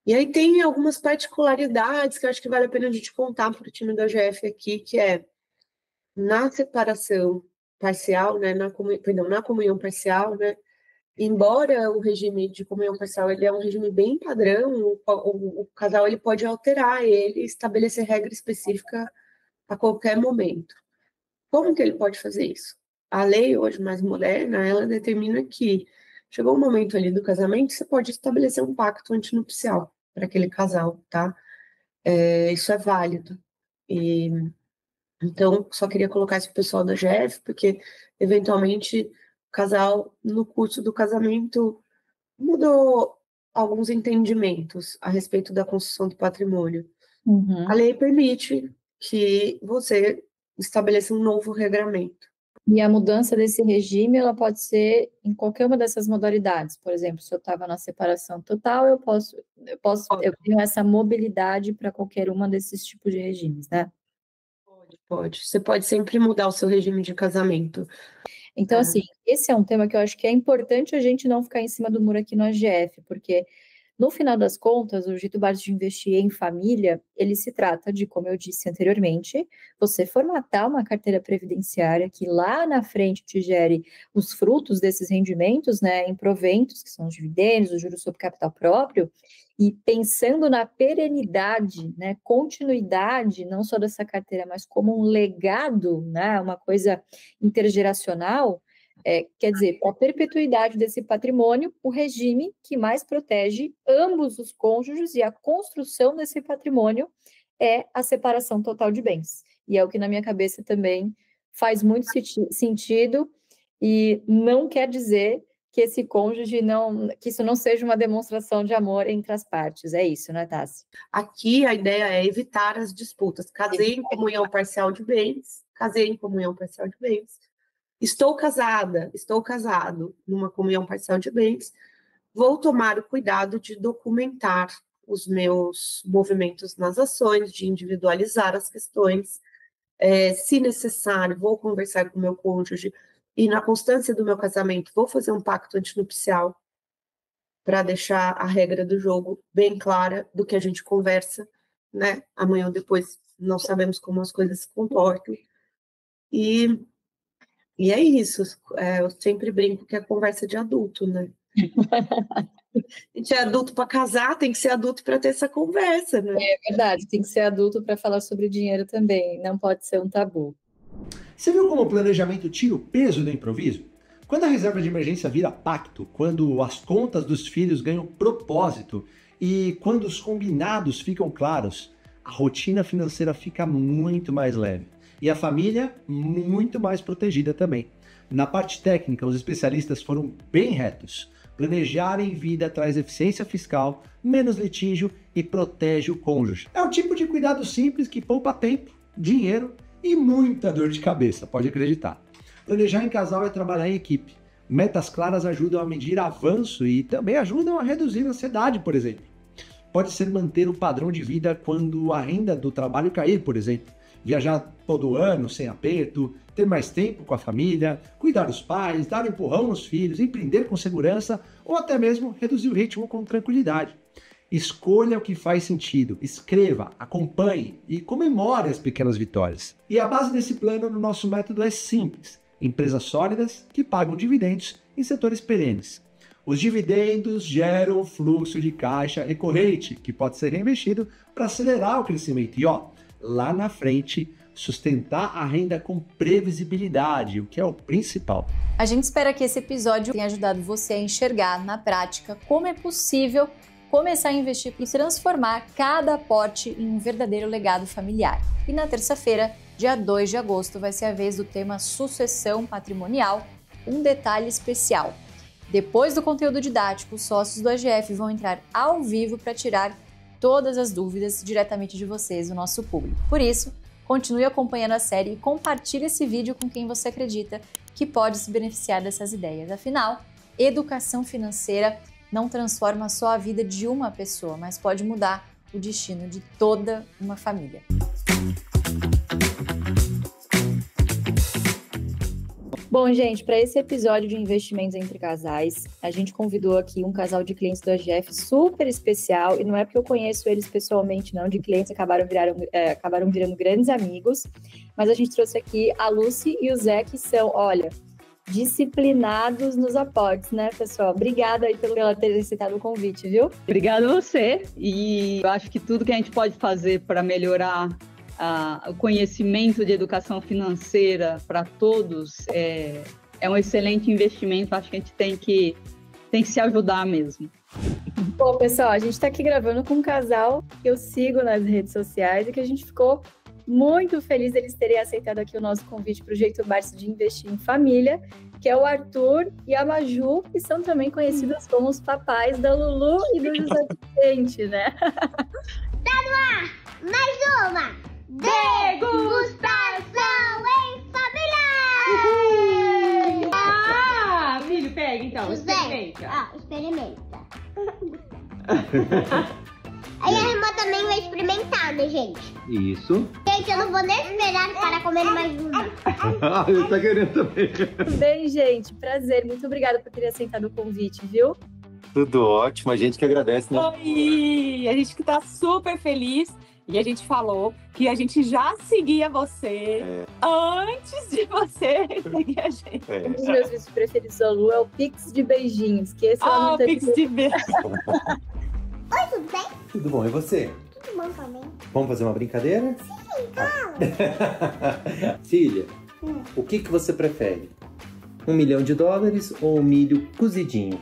E aí tem algumas particularidades que eu acho que vale a pena a gente contar para o time do AGF aqui, que é na separação parcial, né? Na comunhão parcial, né? Embora o regime de comunhão parcial ele é um regime bem padrão, o casal ele pode alterar ele e estabelecer regra específica a qualquer momento. Como que ele pode fazer isso? A lei hoje mais moderna, ela determina que chegou o momento ali do casamento, você pode estabelecer um pacto antinupcial para aquele casal, tá? Isso é válido. E, então, só queria colocar isso para o pessoal da GF, porque, eventualmente, o casal, no curso do casamento, mudou alguns entendimentos a respeito da construção do patrimônio. A lei permite que você estabeleça um novo regramento. E a mudança desse regime, ela pode ser em qualquer uma dessas modalidades. Por exemplo, se eu estava na separação total, eu tenho essa mobilidade para qualquer uma desses tipos de regimes, né? Pode. Você pode sempre mudar o seu regime de casamento. Então, assim, esse é um tema que eu acho que é importante a gente não ficar em cima do muro aqui no AGF, porque, no final das contas, o jeito básico de investir em família, ele se trata de, como eu disse anteriormente, você formatar uma carteira previdenciária que lá na frente te gere os frutos desses rendimentos, né, em proventos, que são os dividendos, os juros sobre capital próprio, e pensando na perenidade, né, continuidade, não só dessa carteira, mas como um legado, né, uma coisa intergeracional. Quer dizer, para a perpetuidade desse patrimônio, o regime que mais protege ambos os cônjuges e a construção desse patrimônio é a separação total de bens. E é o que na minha cabeça também faz muito sentido e não quer dizer que esse cônjuge que isso não seja uma demonstração de amor entre as partes. É isso, né, Tassi? Aqui a ideia é evitar as disputas. Casei em comunhão parcial de bens, estou casado numa comunhão parcial de bens, vou tomar o cuidado de documentar os meus movimentos nas ações, de individualizar as questões, se necessário, vou conversar com o meu cônjuge e na constância do meu casamento vou fazer um pacto antinupcial para deixar a regra do jogo bem clara do que a gente conversa, né? Amanhã ou depois não sabemos como as coisas se comportam. E é isso, eu sempre brinco que é conversa de adulto, né? A gente é adulto para casar, tem que ser adulto para ter essa conversa, né? É verdade, tem que ser adulto para falar sobre dinheiro também, não pode ser um tabu. Você viu como o planejamento tira o peso do improviso? Quando a reserva de emergência vira pacto, quando as contas dos filhos ganham propósito e quando os combinados ficam claros, a rotina financeira fica muito mais leve. E a família muito mais protegida também. Na parte técnica, os especialistas foram bem retos. Planejar em vida traz eficiência fiscal, menos litígio e protege o cônjuge. É um tipo de cuidado simples que poupa tempo, dinheiro e muita dor de cabeça, pode acreditar. Planejar em casal é trabalhar em equipe. Metas claras ajudam a medir avanço e também ajudam a reduzir a ansiedade, por exemplo. Pode ser manter o padrão de vida quando a renda do trabalho cair, por exemplo. Viajar todo ano sem aperto, ter mais tempo com a família, cuidar dos pais, dar um empurrão nos filhos, empreender com segurança ou até mesmo reduzir o ritmo com tranquilidade. Escolha o que faz sentido, escreva, acompanhe e comemore as pequenas vitórias. E a base desse plano no nosso método é simples: empresas sólidas que pagam dividendos em setores perenes. Os dividendos geram fluxo de caixa recorrente que pode ser reinvestido para acelerar o crescimento. E lá na frente, sustentar a renda com previsibilidade, o que é o principal. A gente espera que esse episódio tenha ajudado você a enxergar na prática como é possível começar a investir e transformar cada aporte em um verdadeiro legado familiar. E na terça-feira, dia 2 de agosto, vai ser a vez do tema Sucessão Patrimonial, um detalhe especial. Depois do conteúdo didático, os sócios do AGF vão entrar ao vivo para tirar todas as dúvidas diretamente de vocês, o nosso público. Por isso, continue acompanhando a série e compartilhe esse vídeo com quem você acredita que pode se beneficiar dessas ideias. Afinal, educação financeira não transforma só a vida de uma pessoa, mas pode mudar o destino de toda uma família. Bom, gente, para esse episódio de investimentos entre casais, a gente convidou aqui um casal de clientes do AGF super especial, e não é porque eu conheço eles pessoalmente, não, de clientes que acabaram virando grandes amigos, mas a gente trouxe aqui a Lucy e o Zé, que são, olha, disciplinados nos aportes, né, pessoal? Obrigada aí pelo ter aceitado o convite, viu? Obrigada a você, e eu acho que tudo que a gente pode fazer para melhorar o conhecimento de educação financeira para todos é um excelente investimento. Acho que a gente tem que se ajudar mesmo. Bom, pessoal, a gente está aqui gravando com um casal que eu sigo nas redes sociais e que a gente ficou muito feliz deles terem aceitado aqui o nosso convite para o Jeito Barça de Investir em Família, que é o Arthur e a Maju, que são também conhecidos como os papais da Lulu e do José Vicente, né? Tá no ar! Mais uma! Degustação em família! Ah, filho, pega então, José, experimenta. Experimenta. Aí a irmã também vai experimentar, né, gente? Isso. Gente, eu não vou nem esperar para comer mais uma. Ele tá querendo também. Bem, gente, prazer. Muito obrigada por ter aceitado o convite, viu? Tudo ótimo, a gente que agradece, né? Oi, a gente que tá super feliz. E a gente falou que a gente já seguia você antes de você seguir a gente. Um dos meus vídeos preferidos da Lu é o Pix de beijinhos, que esse ela não teve. Pix de beijinhos. Oi, tudo bem? Tudo bom, e você? Tudo bom também. Vamos fazer uma brincadeira? Sim, claro. Filha, o que você prefere? $1 milhão ou um milho cozidinho?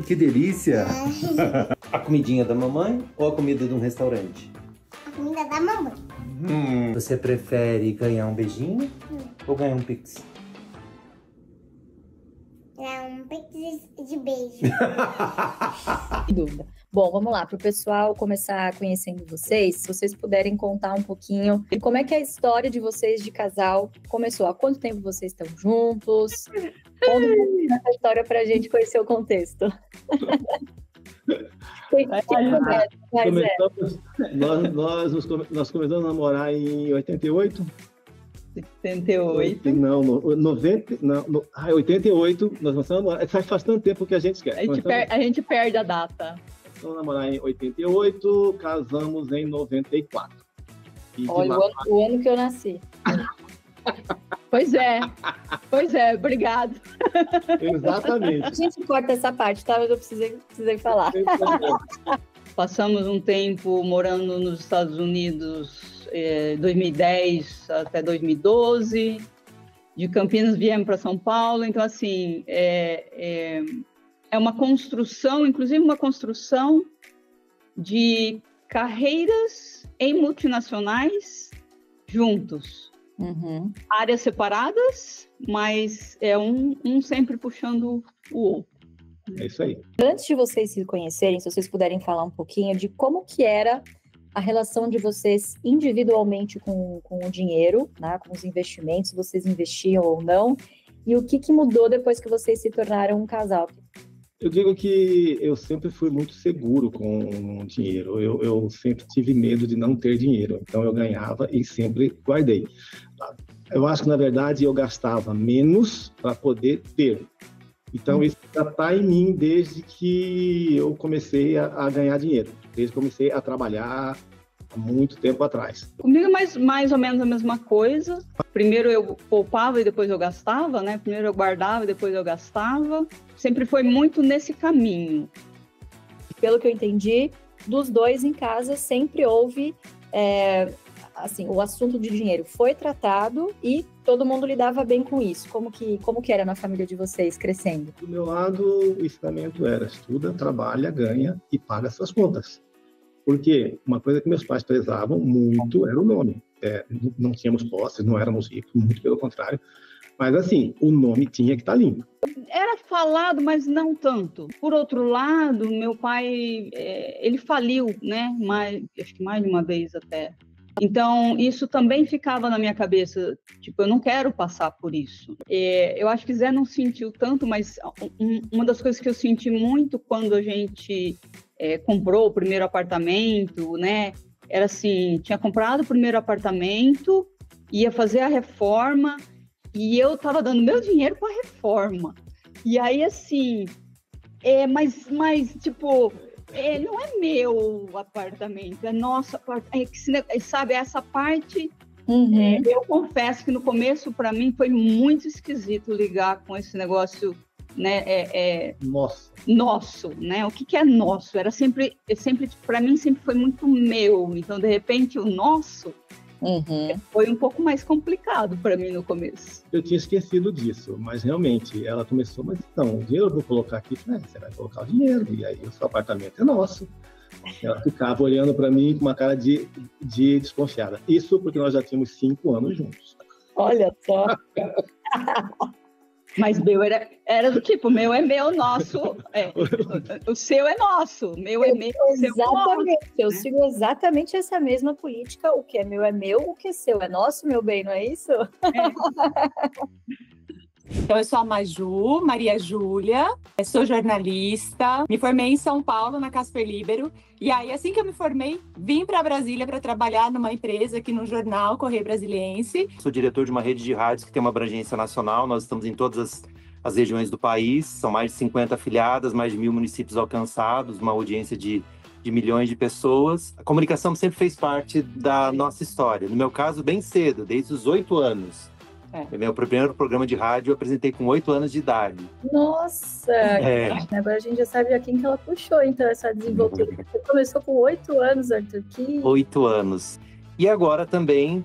Que delícia! A comidinha da mamãe ou a comida de um restaurante? A comida da mamãe. Você prefere ganhar um beijinho ou ganhar um pix? É um pix de beijo. Que dúvida. Bom, vamos lá, para o pessoal começar conhecendo vocês, se vocês puderem contar um pouquinho de como é que a história de vocês de casal começou. Há quanto tempo vocês estão juntos? Conta essa história para a gente conhecer o contexto. Nós começamos a namorar em 88. 78. Não, 90. Não, 88. Nós começamos a namorar. Faz tanto tempo que a gente esquece. A gente perde a data. Começamos a namorar em 88, casamos em 94. Olha, o ano que eu nasci. Pois é, obrigado. Exatamente. A gente corta essa parte, tá? Mas eu precisei falar. Passamos um tempo morando nos Estados Unidos, 2010 até 2012. De Campinas viemos para São Paulo. Então, assim, é uma construção, inclusive uma construção de carreiras em multinacionais juntos. Áreas separadas, mas um sempre puxando o outro. É isso aí. Antes de vocês se conhecerem, se vocês puderem falar um pouquinho de como que era a relação de vocês individualmente com o dinheiro, né, com os investimentos, se vocês investiam ou não, e o que mudou depois que vocês se tornaram um casal. Eu digo que eu sempre fui muito seguro com o dinheiro. Eu sempre tive medo de não ter dinheiro. Então, eu ganhava e sempre guardei. Eu acho que, na verdade, eu gastava menos para poder ter. Então, isso já está em mim desde que eu comecei a ganhar dinheiro. Desde que comecei a trabalhar há muito tempo atrás. Comigo, mais ou menos a mesma coisa. Primeiro eu poupava e depois eu gastava, né? Primeiro eu guardava e depois eu gastava. Sempre foi muito nesse caminho. Pelo que eu entendi, dos dois em casa sempre houve assim, o assunto de dinheiro foi tratado e todo mundo lidava bem com isso? Como que era na família de vocês crescendo? Do meu lado, o ensinamento era estuda, trabalha, ganha e paga suas contas. Porque uma coisa que meus pais prezavam muito era o nome. Não tínhamos posses, não éramos ricos, muito pelo contrário. Mas, assim, o nome tinha que estar limpo. Era falado, mas não tanto. Por outro lado, meu pai, ele faliu, né? Acho que mais de uma vez até. Então, isso também ficava na minha cabeça. Tipo, eu não quero passar por isso. Eu acho que Zé não sentiu tanto, mas uma das coisas que eu senti muito quando a gente comprou o primeiro apartamento, né? Era assim, tinha comprado o primeiro apartamento, ia fazer a reforma, e eu estava dando meu dinheiro para a reforma. E aí, assim, mas tipo, não é meu apartamento, é nosso apartamento. Sabe, essa parte, eu confesso que no começo, para mim, foi muito esquisito ligar com esse negócio, né? Nosso, né? O que é nosso? Era sempre para mim, sempre foi muito meu. Então, de repente, o nosso foi um pouco mais complicado para mim no começo. Eu tinha esquecido disso, mas realmente ela começou, mas então, o dinheiro eu vou colocar aqui, você vai colocar o dinheiro, e aí o seu apartamento é nosso. Ela ficava olhando para mim com uma cara de desconfiada. Isso porque nós já tínhamos 5 anos juntos. Olha só. Mas meu era do tipo, meu é meu, nosso, o seu é nosso, meu é meu, o seu é nosso. Exatamente, eu sigo exatamente essa mesma política, o que é meu, o que é seu é nosso, meu bem, não é isso? Então, eu sou a Maju, Maria Júlia, sou jornalista, me formei em São Paulo, na Casper Libero, e aí, assim que eu me formei, vim para Brasília para trabalhar numa empresa aqui no jornal Correio Brasiliense. Sou diretor de uma rede de rádios que tem uma abrangência nacional, nós estamos em todas as regiões do país, são mais de 50 afiliadas, mais de 1.000 municípios alcançados, uma audiência de milhões de pessoas. A comunicação sempre fez parte da nossa história, no meu caso, bem cedo, desde os 8 anos. Meu primeiro programa de rádio eu apresentei com 8 anos de idade. Nossa! Agora a gente já sabe a quem que ela puxou, então, essa desenvoltura. Você começou com 8 anos, Arthur. 8 anos. E agora também,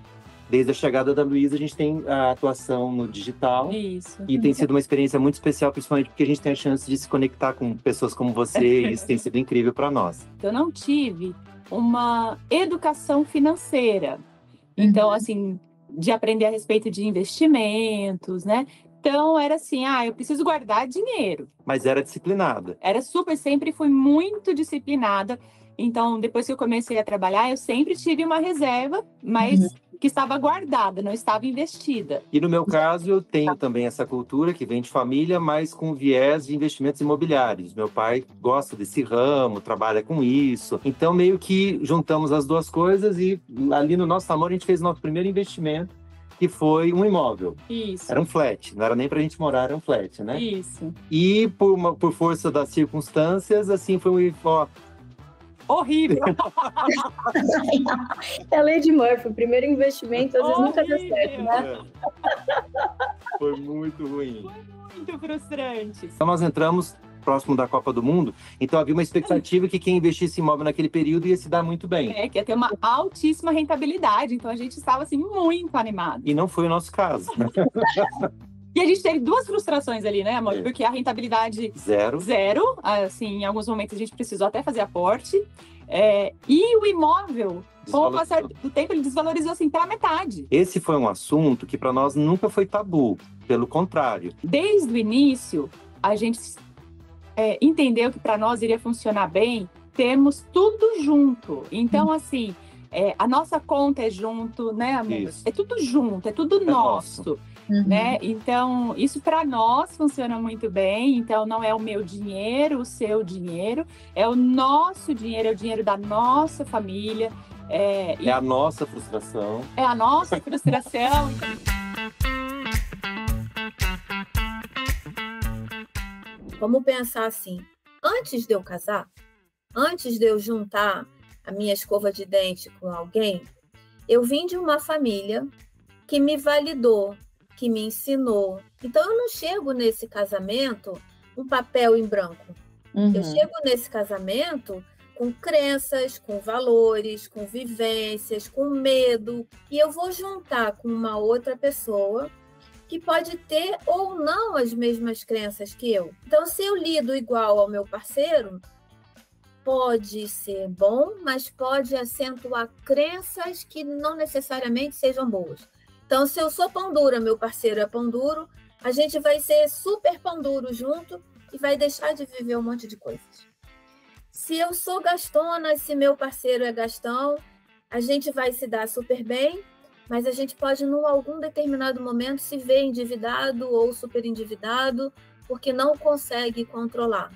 desde a chegada da Luísa, a gente tem a atuação no digital. Isso. E tem sido uma experiência muito especial, principalmente porque a gente tem a chance de se conectar com pessoas como você, e isso tem sido incrível para nós. Eu não tive uma educação financeira. Então, assim, de aprender a respeito de investimentos, né? Então, era assim, eu preciso guardar dinheiro. Mas era disciplinada. Sempre fui muito disciplinada. Então, depois que eu comecei a trabalhar, eu sempre tive uma reserva, mas que estava guardada, não estava investida. E no meu caso, eu tenho também essa cultura que vem de família, mas com viés de investimentos imobiliários. Meu pai gosta desse ramo, trabalha com isso. Então, meio que juntamos as duas coisas e ali no nosso namoro a gente fez o nosso primeiro investimento, que foi um imóvel. Isso. Era um flat, não era nem pra gente morar, era um flat, né? Isso. E por força das circunstâncias, assim, foi horrível. É a lei de Murphy, o primeiro investimento às vezes nunca deu certo, né? Foi muito ruim. Foi muito frustrante. Então nós entramos próximo da Copa do Mundo, então havia uma expectativa que quem investisse em imóvel naquele período ia se dar muito bem. Que ia ter uma altíssima rentabilidade, então a gente estava assim muito animado. E não foi o nosso caso. E a gente teve 2 frustrações ali, né, amor? Porque a rentabilidade... Zero. Assim, em alguns momentos a gente precisou até fazer aporte. E o imóvel, com o passar do tempo, ele desvalorizou assim pela metade. Esse foi um assunto que para nós nunca foi tabu. Pelo contrário. Desde o início, a gente entendeu que para nós iria funcionar bem termos tudo junto. Então, assim, a nossa conta é junto, né, amor? Isso. É tudo junto, é tudo nosso. Né? Então, isso para nós funciona muito bem. Então, não é o meu dinheiro, o seu dinheiro, é o nosso dinheiro, é o dinheiro da nossa família. É a nossa frustração. É a nossa frustração. Vamos pensar assim, antes de eu casar, antes de eu juntar a minha escova de dente com alguém, eu vim de uma família que me validou, que me ensinou. Então, eu não chego nesse casamento um papel em branco. Eu chego nesse casamento com crenças, com valores, com vivências, com medo, e eu vou juntar com uma outra pessoa que pode ter ou não as mesmas crenças que eu. Então, se eu lido igual ao meu parceiro, pode ser bom, mas pode acentuar crenças que não necessariamente sejam boas. Então, se eu sou pão dura, meu parceiro é pão duro, a gente vai ser super pão duro junto e vai deixar de viver um monte de coisas. Se eu sou gastona, se meu parceiro é gastão, a gente vai se dar super bem, mas a gente pode, em algum determinado momento, se ver endividado ou super endividado, porque não consegue controlar.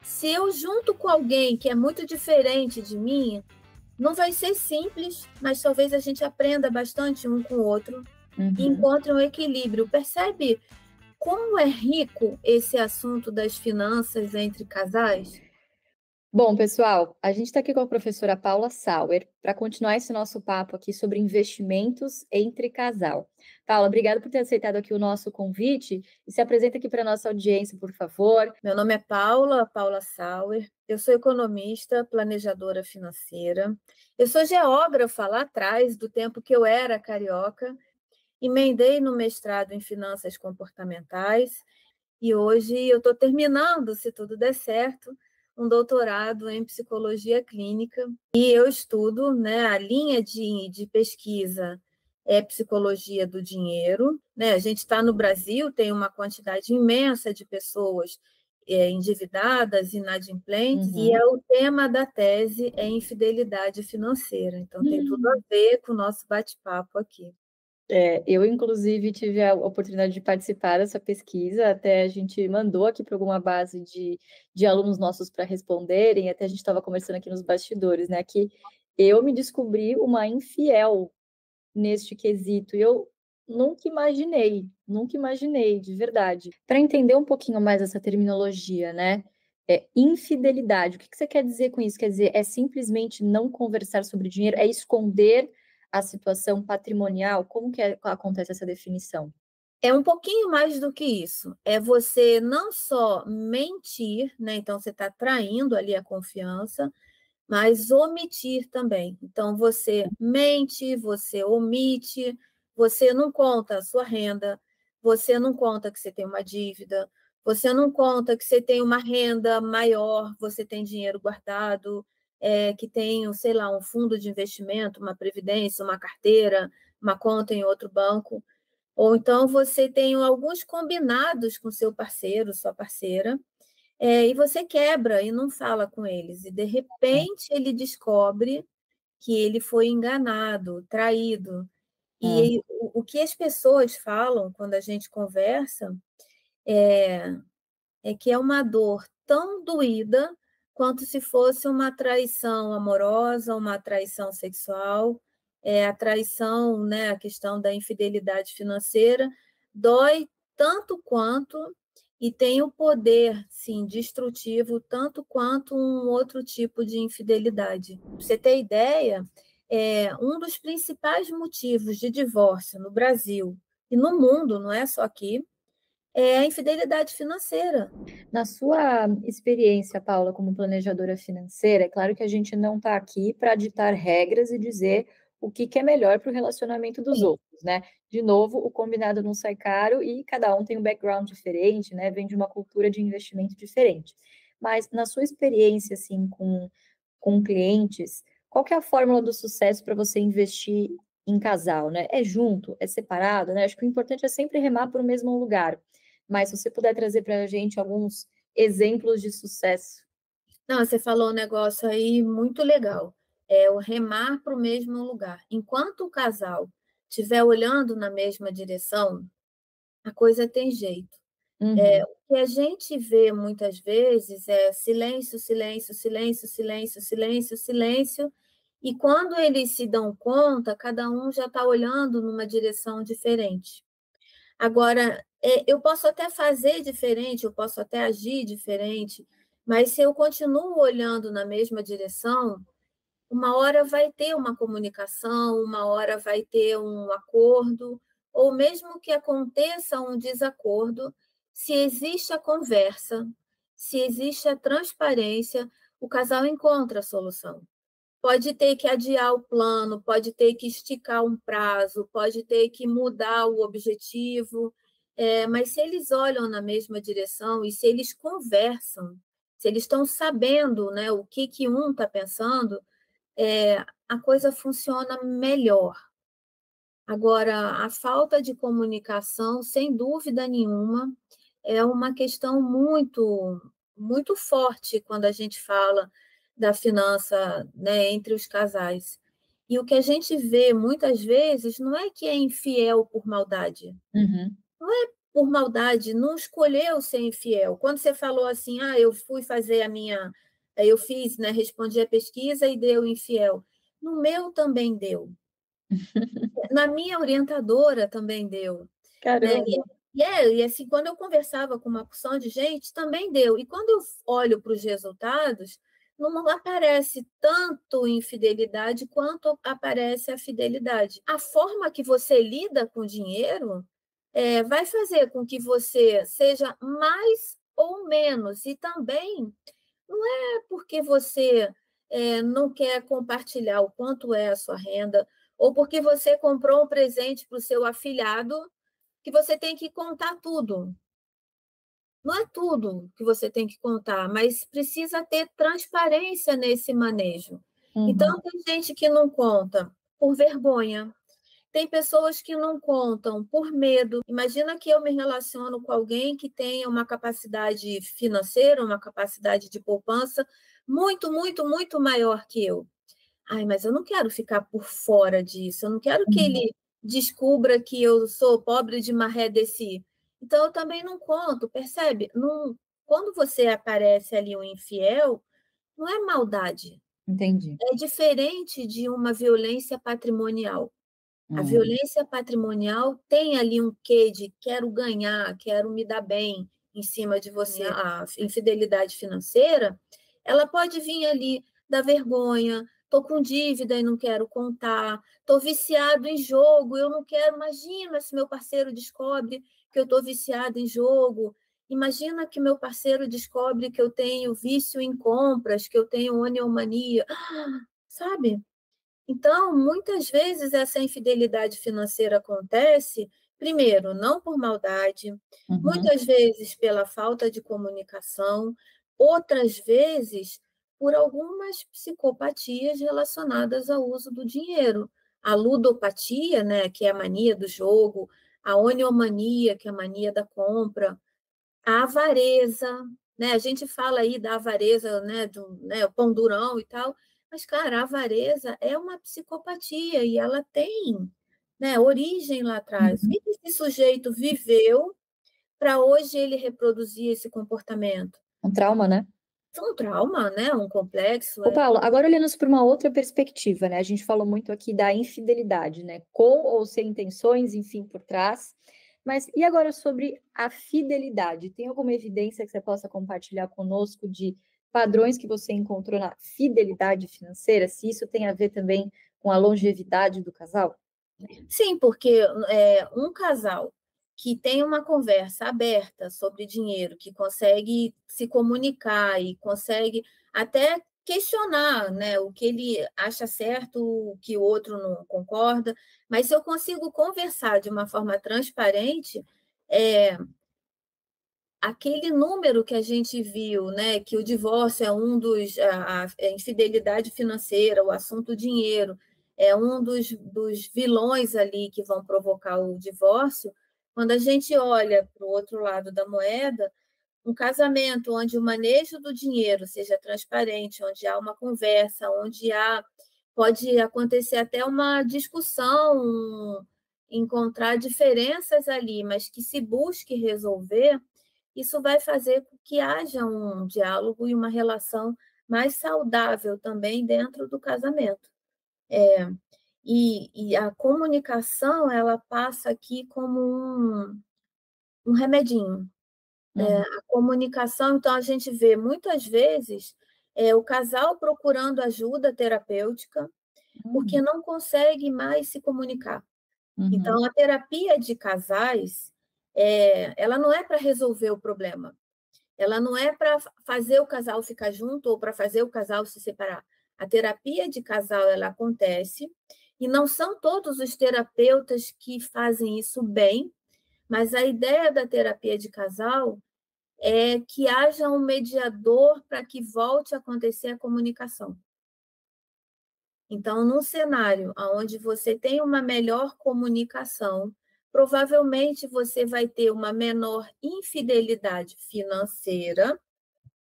Se eu junto com alguém que é muito diferente de mim, não vai ser simples, mas talvez a gente aprenda bastante um com o outro e encontre um equilíbrio. Percebe como é rico esse assunto das finanças entre casais? Bom, pessoal, a gente está aqui com a professora Paula Sauer para continuar esse nosso papo aqui sobre investimentos entre casal. Paula, obrigada por ter aceitado aqui o nosso convite e se apresenta aqui para a nossa audiência, por favor. Meu nome é Paula Sauer, eu sou economista, planejadora financeira, eu sou geógrafa lá atrás, do tempo que eu era carioca, emendei no mestrado em finanças comportamentais e hoje eu estou terminando, se tudo der certo, um doutorado em psicologia clínica e eu estudo, né, a linha de pesquisa é psicologia do dinheiro, né? A gente está no Brasil, tem uma quantidade imensa de pessoas endividadas, inadimplentes, e o tema da tese é infidelidade financeira. Então, tem tudo a ver com o nosso bate-papo aqui. Eu, inclusive, tive a oportunidade de participar dessa pesquisa, até a gente mandou aqui para alguma base de alunos nossos para responderem, até a gente estava conversando aqui nos bastidores, né, que eu me descobri uma infiel neste quesito, e eu nunca imaginei, de verdade. Para entender um pouquinho mais essa terminologia, né, infidelidade, o que você quer dizer com isso? Quer dizer, é simplesmente não conversar sobre dinheiro, é esconder a situação patrimonial? Como que acontece essa definição? É um pouquinho mais do que isso. É você não só mentir, né? Então, você está traindo ali a confiança, mas omitir também. Então, você mente, você omite, você não conta a sua renda, você não conta que você tem uma dívida, você não conta que você tem uma renda maior, você tem dinheiro guardado, que tem, sei lá, um fundo de investimento, uma previdência, uma carteira, uma conta em outro banco. Ou então você tem alguns combinados com seu parceiro, sua parceira, e você quebra e não fala com eles. E, de repente, ele descobre que ele foi enganado, traído. E o que as pessoas falam quando a gente conversa é que é uma dor tão doída quanto se fosse uma traição amorosa, uma traição sexual, a traição, né, a questão da infidelidade financeira, dói tanto quanto e tem o poder, sim, destrutivo, tanto quanto um outro tipo de infidelidade. Pra você ter ideia, um dos principais motivos de divórcio no Brasil e no mundo, não é só aqui, é a infidelidade financeira. Na sua experiência, Paula, como planejadora financeira, é claro que a gente não está aqui para ditar regras e dizer o que é melhor para o relacionamento dos outros, né? De novo, o combinado não sai caro e cada um tem um background diferente, né? Vem de uma cultura de investimento diferente. Mas na sua experiência, assim, com clientes, qual que é a fórmula do sucesso para você investir em casal, né? É junto? É separado, né? Acho que o importante é sempre remar para o mesmo lugar. Mas se você puder trazer para a gente alguns exemplos de sucesso. Não, você falou um negócio aí muito legal. É o remar para o mesmo lugar. Enquanto o casal estiver olhando na mesma direção, a coisa tem jeito. O que a gente vê muitas vezes é silêncio, silêncio, silêncio, silêncio, silêncio, silêncio. E quando eles se dão conta, cada um já está olhando numa direção diferente. Agora, eu posso até fazer diferente, eu posso até agir diferente, mas se eu continuo olhando na mesma direção, uma hora vai ter uma comunicação, uma hora vai ter um acordo, ou mesmo que aconteça um desacordo, se existe a conversa, se existe a transparência, o casal encontra a solução. Pode ter que adiar o plano, pode ter que esticar um prazo, pode ter que mudar o objetivo, mas se eles olham na mesma direção e se eles conversam, se eles estão sabendo, né, o que um está pensando, a coisa funciona melhor. Agora, a falta de comunicação, sem dúvida nenhuma, é uma questão muito, muito forte quando a gente fala da finança, né, entre os casais. E o que a gente vê muitas vezes não é que é infiel por maldade. Uhum. Não é por maldade, não escolheu ser infiel. Quando você falou assim, eu fui fazer eu fiz, né, respondi a pesquisa e deu infiel. No meu também deu. Na minha orientadora também deu. Caramba. Né? E assim, quando eu conversava com uma porção de gente, também deu. E quando eu olho para os resultados, não aparece tanto infidelidade quanto aparece a fidelidade. A forma que você lida com o dinheiro vai fazer com que você seja mais ou menos. E também não é porque você não quer compartilhar o quanto é a sua renda, ou porque você comprou um presente para o seu afilhado, que você tem que contar tudo. Não é tudo que você tem que contar, mas precisa ter transparência nesse manejo. Uhum. Então, tem gente que não conta por vergonha, tem pessoas que não contam por medo. Imagina que eu me relaciono com alguém que tenha uma capacidade financeira, uma capacidade de poupança muito, muito, muito maior que eu. Mas eu não quero ficar por fora disso, eu não quero que ele descubra que eu sou pobre de maré desse. Então, eu também não conto, percebe? Quando você aparece ali um infiel, não é maldade. Entendi. É diferente de uma violência patrimonial. A violência patrimonial tem ali um quê de quero ganhar, quero me dar bem em cima de você. A infidelidade financeira, ela pode vir ali da vergonha, estou com dívida e não quero contar, estou viciado em jogo, eu não quero, imagina se meu parceiro descobre que eu estou viciado em jogo, imagina que meu parceiro descobre que eu tenho vício em compras, que eu tenho oniomania, sabe? Então, muitas vezes essa infidelidade financeira acontece, primeiro, não por maldade, muitas vezes pela falta de comunicação, outras vezes por algumas psicopatias relacionadas ao uso do dinheiro. A ludopatia, né, que é a mania do jogo, a oniomania, que é a mania da compra, a avareza, né? A gente fala aí da avareza, né, o pão durão e tal, mas, cara, a avareza é uma psicopatia e ela tem, né, origem lá atrás. O que esse sujeito viveu para hoje ele reproduzir esse comportamento? Um trauma, né? Um trauma, né? Um complexo. Ô, Paula, agora olhando para uma outra perspectiva, né? A gente falou muito aqui da infidelidade, né? Com ou sem intenções, enfim, por trás. Mas e agora sobre a fidelidade? Tem alguma evidência que você possa compartilhar conosco de padrões que você encontrou na fidelidade financeira? Se isso tem a ver também com a longevidade do casal? Sim, porque um casal que tem uma conversa aberta sobre dinheiro, que consegue se comunicar e consegue até questionar, né, o que ele acha certo, o que o outro não concorda, mas se eu consigo conversar de uma forma transparente, aquele número que a gente viu, né, que o divórcio é um dos, a infidelidade financeira, o assunto dinheiro, é um dos vilões ali que vão provocar o divórcio. Quando a gente olha para o outro lado da moeda, um casamento onde o manejo do dinheiro seja transparente, onde há uma conversa, onde pode acontecer até uma discussão, encontrar diferenças ali, mas que se busque resolver, isso vai fazer com que haja um diálogo e uma relação mais saudável também dentro do casamento. E a comunicação, ela passa aqui como um remedinho. A comunicação, então, a gente vê muitas vezes o casal procurando ajuda terapêutica porque não consegue mais se comunicar. Então, a terapia de casais, ela não é para resolver o problema, Ela não é para fazer o casal ficar junto ou para fazer o casal se separar. A terapia de casal, ela acontece, e não são todos os terapeutas que fazem isso bem, mas a ideia da terapia de casal é que haja um mediador para que volte a acontecer a comunicação. Então, num cenário onde você tem uma melhor comunicação, provavelmente você vai ter uma menor infidelidade financeira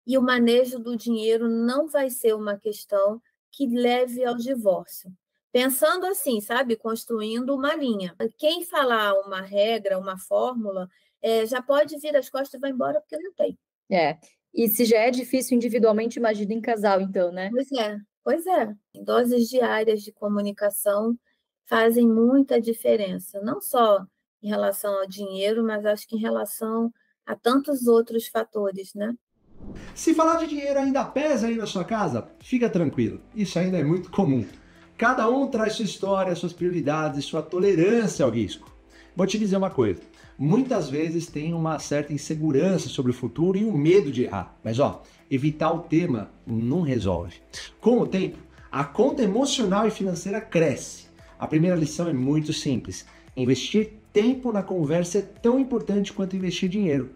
e o manejo do dinheiro não vai ser uma questão que leve ao divórcio. Pensando assim, sabe? Construindo uma linha. Quem falar uma regra, uma fórmula, já pode vir as costas e vai embora porque não tem. E se já é difícil individualmente, imagina em casal, então, né? Pois é. Doses diárias de comunicação fazem muita diferença. Não só em relação ao dinheiro, mas acho que em relação a tantos outros fatores, né? Se falar de dinheiro ainda pesa aí na sua casa, fica tranquilo. Isso ainda é muito comum. Cada um traz sua história, suas prioridades, sua tolerância ao risco. Vou te dizer uma coisa. Muitas vezes tem uma certa insegurança sobre o futuro e um medo de errar. Mas evitar o tema não resolve. Com o tempo, a conta emocional e financeira cresce. A primeira lição é muito simples. Investir tempo na conversa é tão importante quanto investir dinheiro.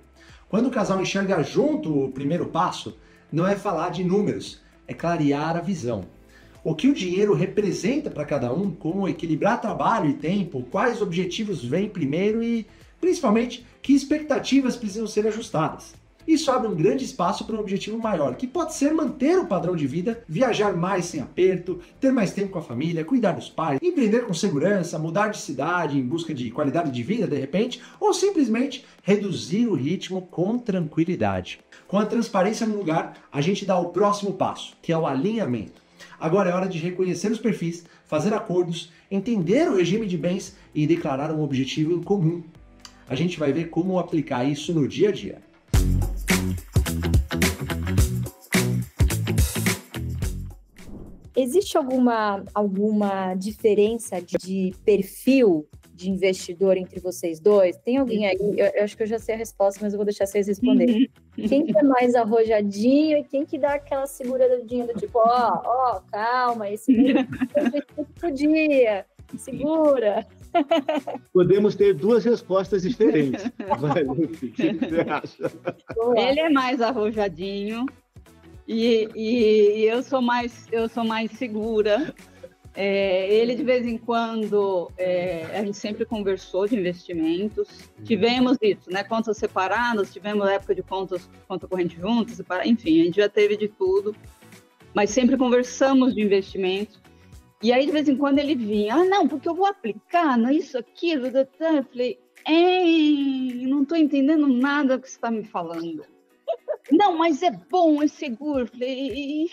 Quando o casal enxerga junto o primeiro passo, não é falar de números, é clarear a visão. O que o dinheiro representa para cada um, como equilibrar trabalho e tempo, quais objetivos vêm primeiro e, principalmente, que expectativas precisam ser ajustadas. Isso abre um grande espaço para um objetivo maior, que pode ser manter o padrão de vida, viajar mais sem aperto, ter mais tempo com a família, cuidar dos pais, empreender com segurança, mudar de cidade em busca de qualidade de vida de repente, ou simplesmente reduzir o ritmo com tranquilidade. Com a transparência no lugar, a gente dá o próximo passo, que é o alinhamento. Agora é hora de reconhecer os perfis, fazer acordos, entender o regime de bens e declarar um objetivo comum. A gente vai ver como aplicar isso no dia a dia. Existe alguma diferença de perfil de investidor entre vocês dois? Tem alguém aí? Eu acho que eu já sei a resposta, mas eu vou deixar vocês responderem. Quem que é mais arrojadinho e quem que dá aquela seguradinha do tipo, calma, esse podia, segura. Podemos ter duas respostas diferentes. Mas, o que você acha? Ele é mais arrojadinho e eu sou mais segura. Ele, de vez em quando, a gente sempre conversou de investimentos. Tivemos isso, né? Contas separadas, tivemos época de conta corrente juntas, enfim, a gente já teve de tudo. Mas sempre conversamos de investimentos. E aí, de vez em quando, ele vinha, não, porque eu vou aplicar nisso, aquilo, eu falei, não estou entendendo nada do que você está me falando. Não, mas é bom, é seguro. Eu falei,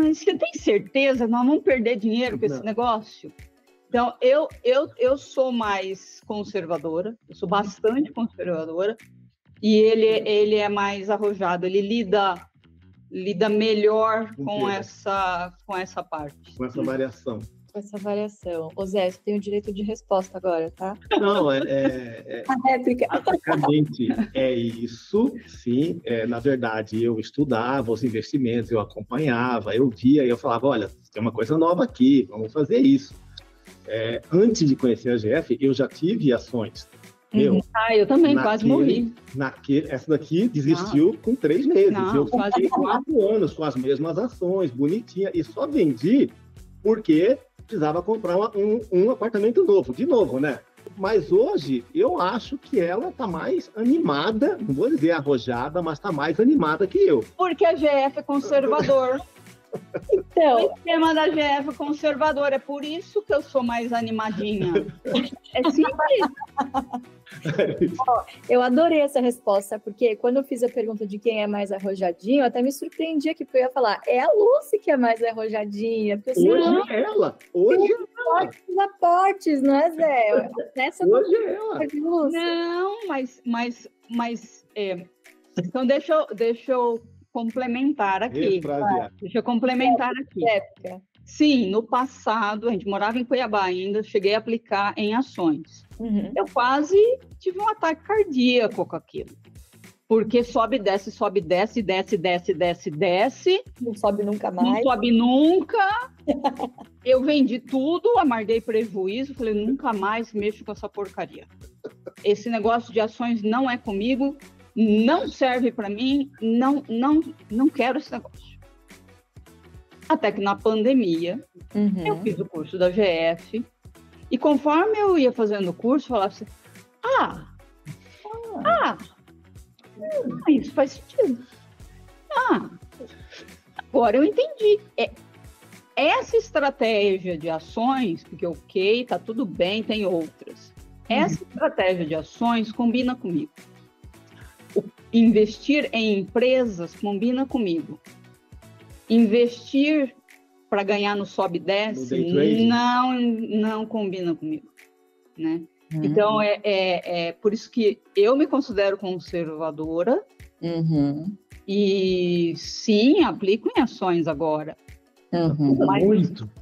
você tem certeza? Nós vamos perder dinheiro com esse negócio? Então, eu sou mais conservadora, eu sou bastante conservadora, e ele é mais arrojado, ele lida melhor com essa parte. Com essa variação. Com essa variação. Ô Zé, você tem o direito de resposta agora, tá? Não, a réplica. Basicamente é isso, sim. Na verdade, eu estudava os investimentos, eu acompanhava, eu via e eu falava, olha, tem uma coisa nova aqui, vamos fazer isso. Antes de conhecer a GF, eu já tive ações. Eu também, quase morri. Essa daqui desistiu com 3 meses. Eu fiquei 4 anos com as mesmas ações, bonitinha, e só vendi porque precisava comprar um apartamento novo, de novo, né? Mas hoje, eu acho que ela está mais animada, não vou dizer arrojada, mas está mais animada que eu. Porque a GF é conservador. Então, o esquema da GF é conservador, é por isso que eu sou mais animadinha. É simples. Eu adorei essa resposta, porque quando eu fiz a pergunta de quem é mais arrojadinho, eu até me surpreendi aqui, porque eu ia falar, é a Lucy que é mais arrojadinha. Hoje é ela. Hoje é ela. Aportes, não é, Zé? Hoje é ela. Não, mas então deixa eu complementar aqui. Deixa eu complementar aqui. Sim, no passado, a gente morava em Cuiabá ainda, cheguei a aplicar em ações. Eu quase tive um ataque cardíaco com aquilo. Porque sobe, desce, desce, desce. Não sobe nunca mais. Não sobe nunca. Eu vendi tudo, amarguei prejuízo, falei, nunca mais mexo com essa porcaria. Esse negócio de ações não é comigo, não serve para mim, não quero esse negócio. Até que na pandemia, eu fiz o curso da GF, e conforme eu ia fazendo o curso, eu falava assim, isso faz sentido. Agora eu entendi. Essa estratégia de ações, porque ok, tá tudo bem, tem outras. Essa estratégia de ações combina comigo. Investir em empresas combina comigo. Investir para ganhar no sobe e desce não combina comigo, né? Então, é por isso que eu me considero conservadora e, sim, aplico em ações agora.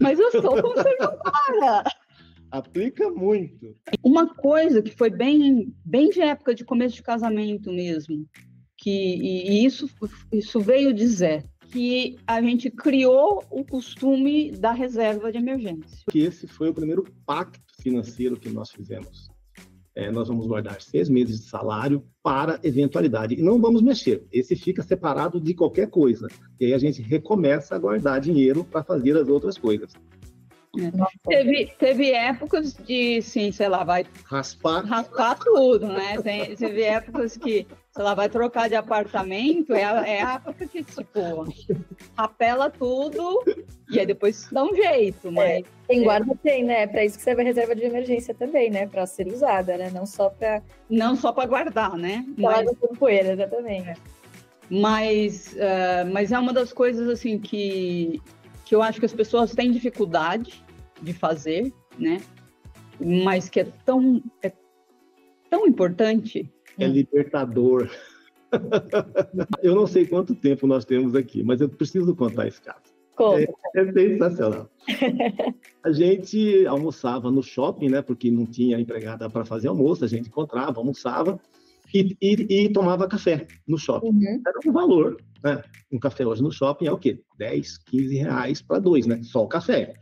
Mas eu sou conservadora. Aplica muito. Uma coisa que foi bem de época de começo de casamento mesmo, e isso veio dizer que a gente criou o costume da reserva de emergência. Que esse foi o primeiro pacto financeiro que nós fizemos. Nós vamos guardar 6 meses de salário para eventualidade e não vamos mexer. Esse fica separado de qualquer coisa. E aí a gente recomeça a guardar dinheiro para fazer as outras coisas. Teve épocas de, sim, sei lá, vai raspar tudo, né? Teve épocas que, sei lá, vai trocar de apartamento, é a época que, tipo, rapela tudo e aí depois dá um jeito, mas... Quem guarda tem, né? É para isso que serve a reserva de emergência também, né? Para ser usada, né? Não só para guardar, né? Mas com poeira, exatamente. Mas é uma das coisas, assim, que eu acho que as pessoas têm dificuldade de fazer, né? Mas que é tão importante. É libertador. Eu não sei quanto tempo nós temos aqui, mas eu preciso contar esse caso. É sensacional. A gente almoçava no shopping, né? Porque não tinha empregada para fazer almoço, a gente encontrava, almoçava e tomava café no shopping. Era um valor, né? Um café hoje no shopping é o quê? 10, 15 reais para 2, né? Só o café.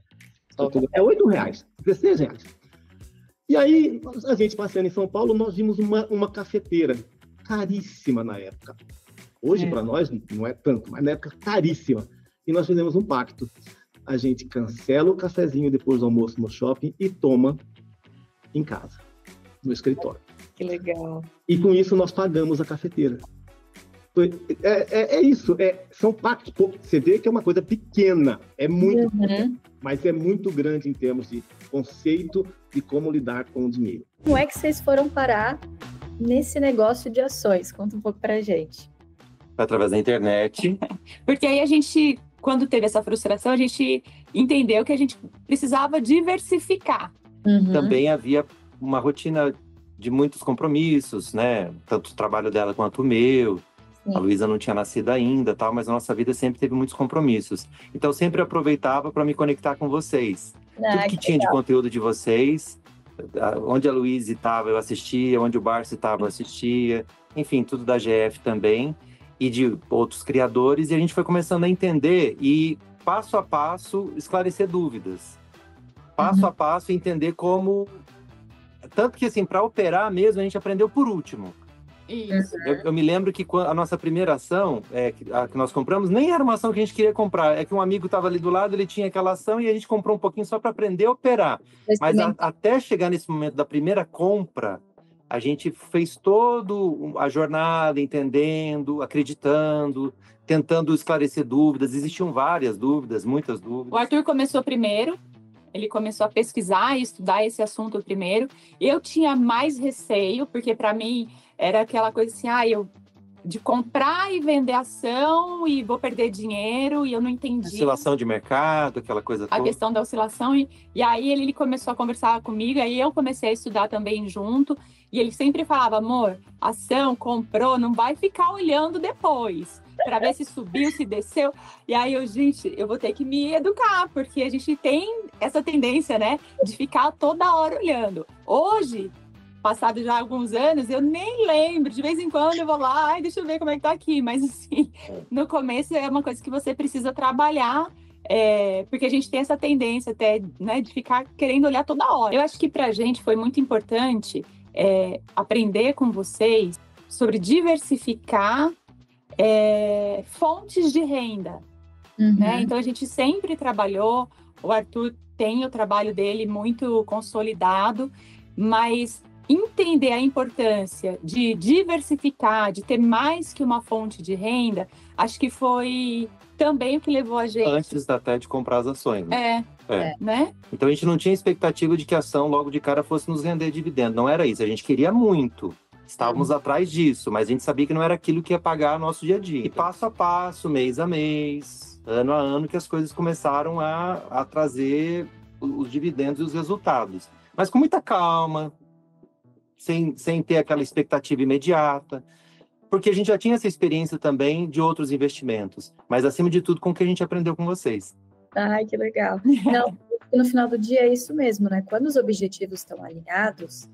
É 8 reais, 16 reais. E aí, a gente passeando em São Paulo, nós vimos uma cafeteira caríssima na época. Hoje, para nós, não é tanto, mas na época, caríssima. E nós fizemos um pacto. A gente cancela o cafezinho depois do almoço no shopping e toma em casa, no escritório. Que legal. E com isso nós pagamos a cafeteira. É isso, são pactos. Você vê que é uma coisa pequena, é muito pequena, mas é muito grande em termos de conceito de como lidar com o dinheiro. Como é que vocês foram parar nesse negócio de ações? Conta um pouco pra gente. Através da internet. Porque aí a gente, quando teve essa frustração, a gente entendeu que a gente precisava diversificar. Também havia uma rotina de muitos compromissos, né? Tanto o trabalho dela quanto o meu. A Luísa não tinha nascido ainda, tal, mas a nossa vida sempre teve muitos compromissos. Então, eu sempre aproveitava para me conectar com vocês. Tudo que tinha de conteúdo de vocês, onde a Luísa estava, eu assistia, onde o Barça estava, eu assistia. Enfim, tudo da GF também, e de outros criadores. E a gente foi começando a entender e, passo a passo, esclarecer dúvidas. Passo a passo, entender como... Tanto que, assim, para operar mesmo, a gente aprendeu por último. Isso. Eu me lembro que a nossa primeira ação, a que nós compramos, nem era uma ação que a gente queria comprar. É que um amigo estava ali do lado, ele tinha aquela ação e a gente comprou um pouquinho só para aprender a operar. Mas até chegar nesse momento da primeira compra, a gente fez toda a jornada, entendendo, acreditando, tentando esclarecer dúvidas. Existiam várias dúvidas, muitas dúvidas. O Arthur começou primeiro. Ele começou a pesquisar e estudar esse assunto primeiro. Eu tinha mais receio, porque para mim era aquela coisa assim, de comprar e vender ação e vou perder dinheiro, e eu não entendi. Oscilação de mercado, aquela coisa toda. A questão da oscilação. E aí ele começou a conversar comigo, aí eu comecei a estudar também junto. E ele sempre falava, amor, ação, comprou, não vai ficar olhando depois, para ver se subiu, se desceu. E aí eu vou ter que me educar, porque a gente tem essa tendência, né, de ficar toda hora olhando. Hoje, passado já alguns anos, eu nem lembro. De vez em quando eu vou lá, ai, deixa eu ver como é que tá aqui. Mas, assim, no começo é uma coisa que você precisa trabalhar, porque a gente tem essa tendência até, né, de ficar querendo olhar toda hora. Eu acho que pra gente foi muito importante aprender com vocês sobre diversificar fontes de renda. Né? Então, a gente sempre trabalhou, o Arthur tem o trabalho dele muito consolidado, mas entender a importância de diversificar, de ter mais que uma fonte de renda, acho que foi também o que levou a gente... Antes até de comprar as ações. Né? Né? Então, a gente não tinha expectativa de que a ação logo de cara fosse nos render dividendo. Não era isso, a gente queria muito. Estávamos atrás disso, mas a gente sabia que não era aquilo que ia pagar nosso dia a dia. E passo a passo, mês a mês, ano a ano, que as coisas começaram a trazer os dividendos e os resultados. Mas com muita calma, sem ter aquela expectativa imediata, porque a gente já tinha essa experiência também de outros investimentos, mas acima de tudo com o que a gente aprendeu com vocês. Ai, que legal. Não, no final do dia é isso mesmo, né? Quando os objetivos estão alinhados,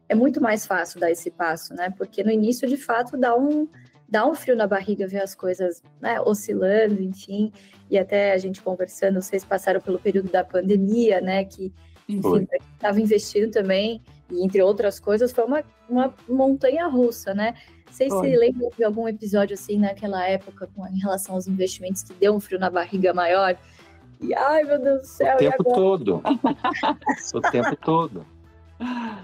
é muito mais fácil dar esse passo, né? Porque no início, de fato, dá um frio na barriga ver as coisas, né, oscilando, enfim. E até a gente conversando, vocês passaram pelo período da pandemia, né? Que, enfim, estava investindo também, e entre outras coisas, foi uma montanha russa, né? Vocês se lembram de algum episódio assim naquela época em relação aos investimentos que deu um frio na barriga maior? E ai, meu Deus do céu! O tempo todo. O tempo todo.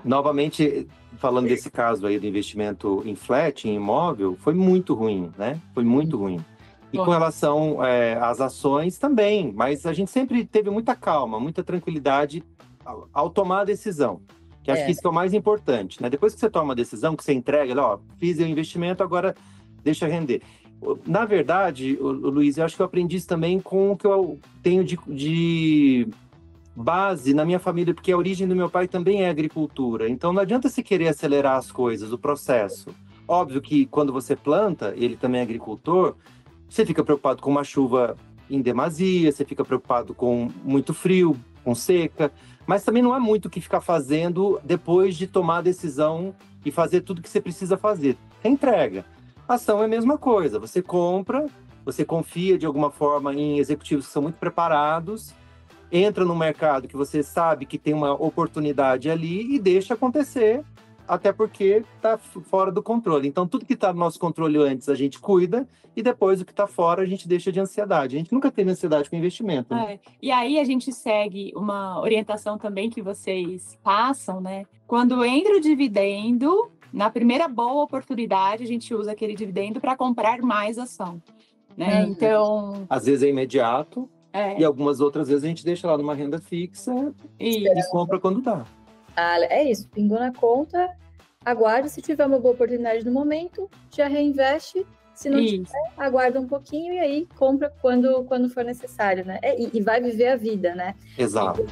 Novamente, falando desse caso aí do investimento em flat, em imóvel, foi muito ruim, né? Foi muito ruim. E com relação às ações também, mas a gente sempre teve muita calma, muita tranquilidade ao tomar a decisão. Que acho que isso é o mais importante, né? Depois que você toma a decisão, que você entrega, ó, fiz o investimento, agora deixa render. Na verdade, Luiz, eu acho que eu aprendi isso também com o que eu tenho de base na minha família, porque a origem do meu pai também é agricultura. Então, não adianta se querer acelerar as coisas, o processo. Óbvio que quando você planta, ele também é agricultor, você fica preocupado com uma chuva em demasia, você fica preocupado com muito frio, com seca, mas também não há muito o que ficar fazendo depois de tomar a decisão e fazer tudo que você precisa fazer. É entrega. Ação é a mesma coisa. Você compra, você confia de alguma forma em executivos que são muito preparados, entra no mercado que você sabe que tem uma oportunidade ali e deixa acontecer, até porque está fora do controle. Então, tudo que está no nosso controle antes, a gente cuida, e depois o que está fora, a gente deixa de ansiedade. A gente nunca teve ansiedade com investimento. Né? E aí, a gente segue uma orientação também que vocês passam, né? Quando entra o dividendo, na primeira boa oportunidade, a gente usa aquele dividendo para comprar mais ação. Né? Então... Às vezes é imediato, e algumas outras vezes a gente deixa lá numa renda fixa e compra quando dá. É isso, pingou na conta, aguarda, se tiver uma boa oportunidade no momento, já reinveste, se não tiver, aguarda um pouquinho e aí compra quando for necessário, né? E vai viver a vida, né? Exato.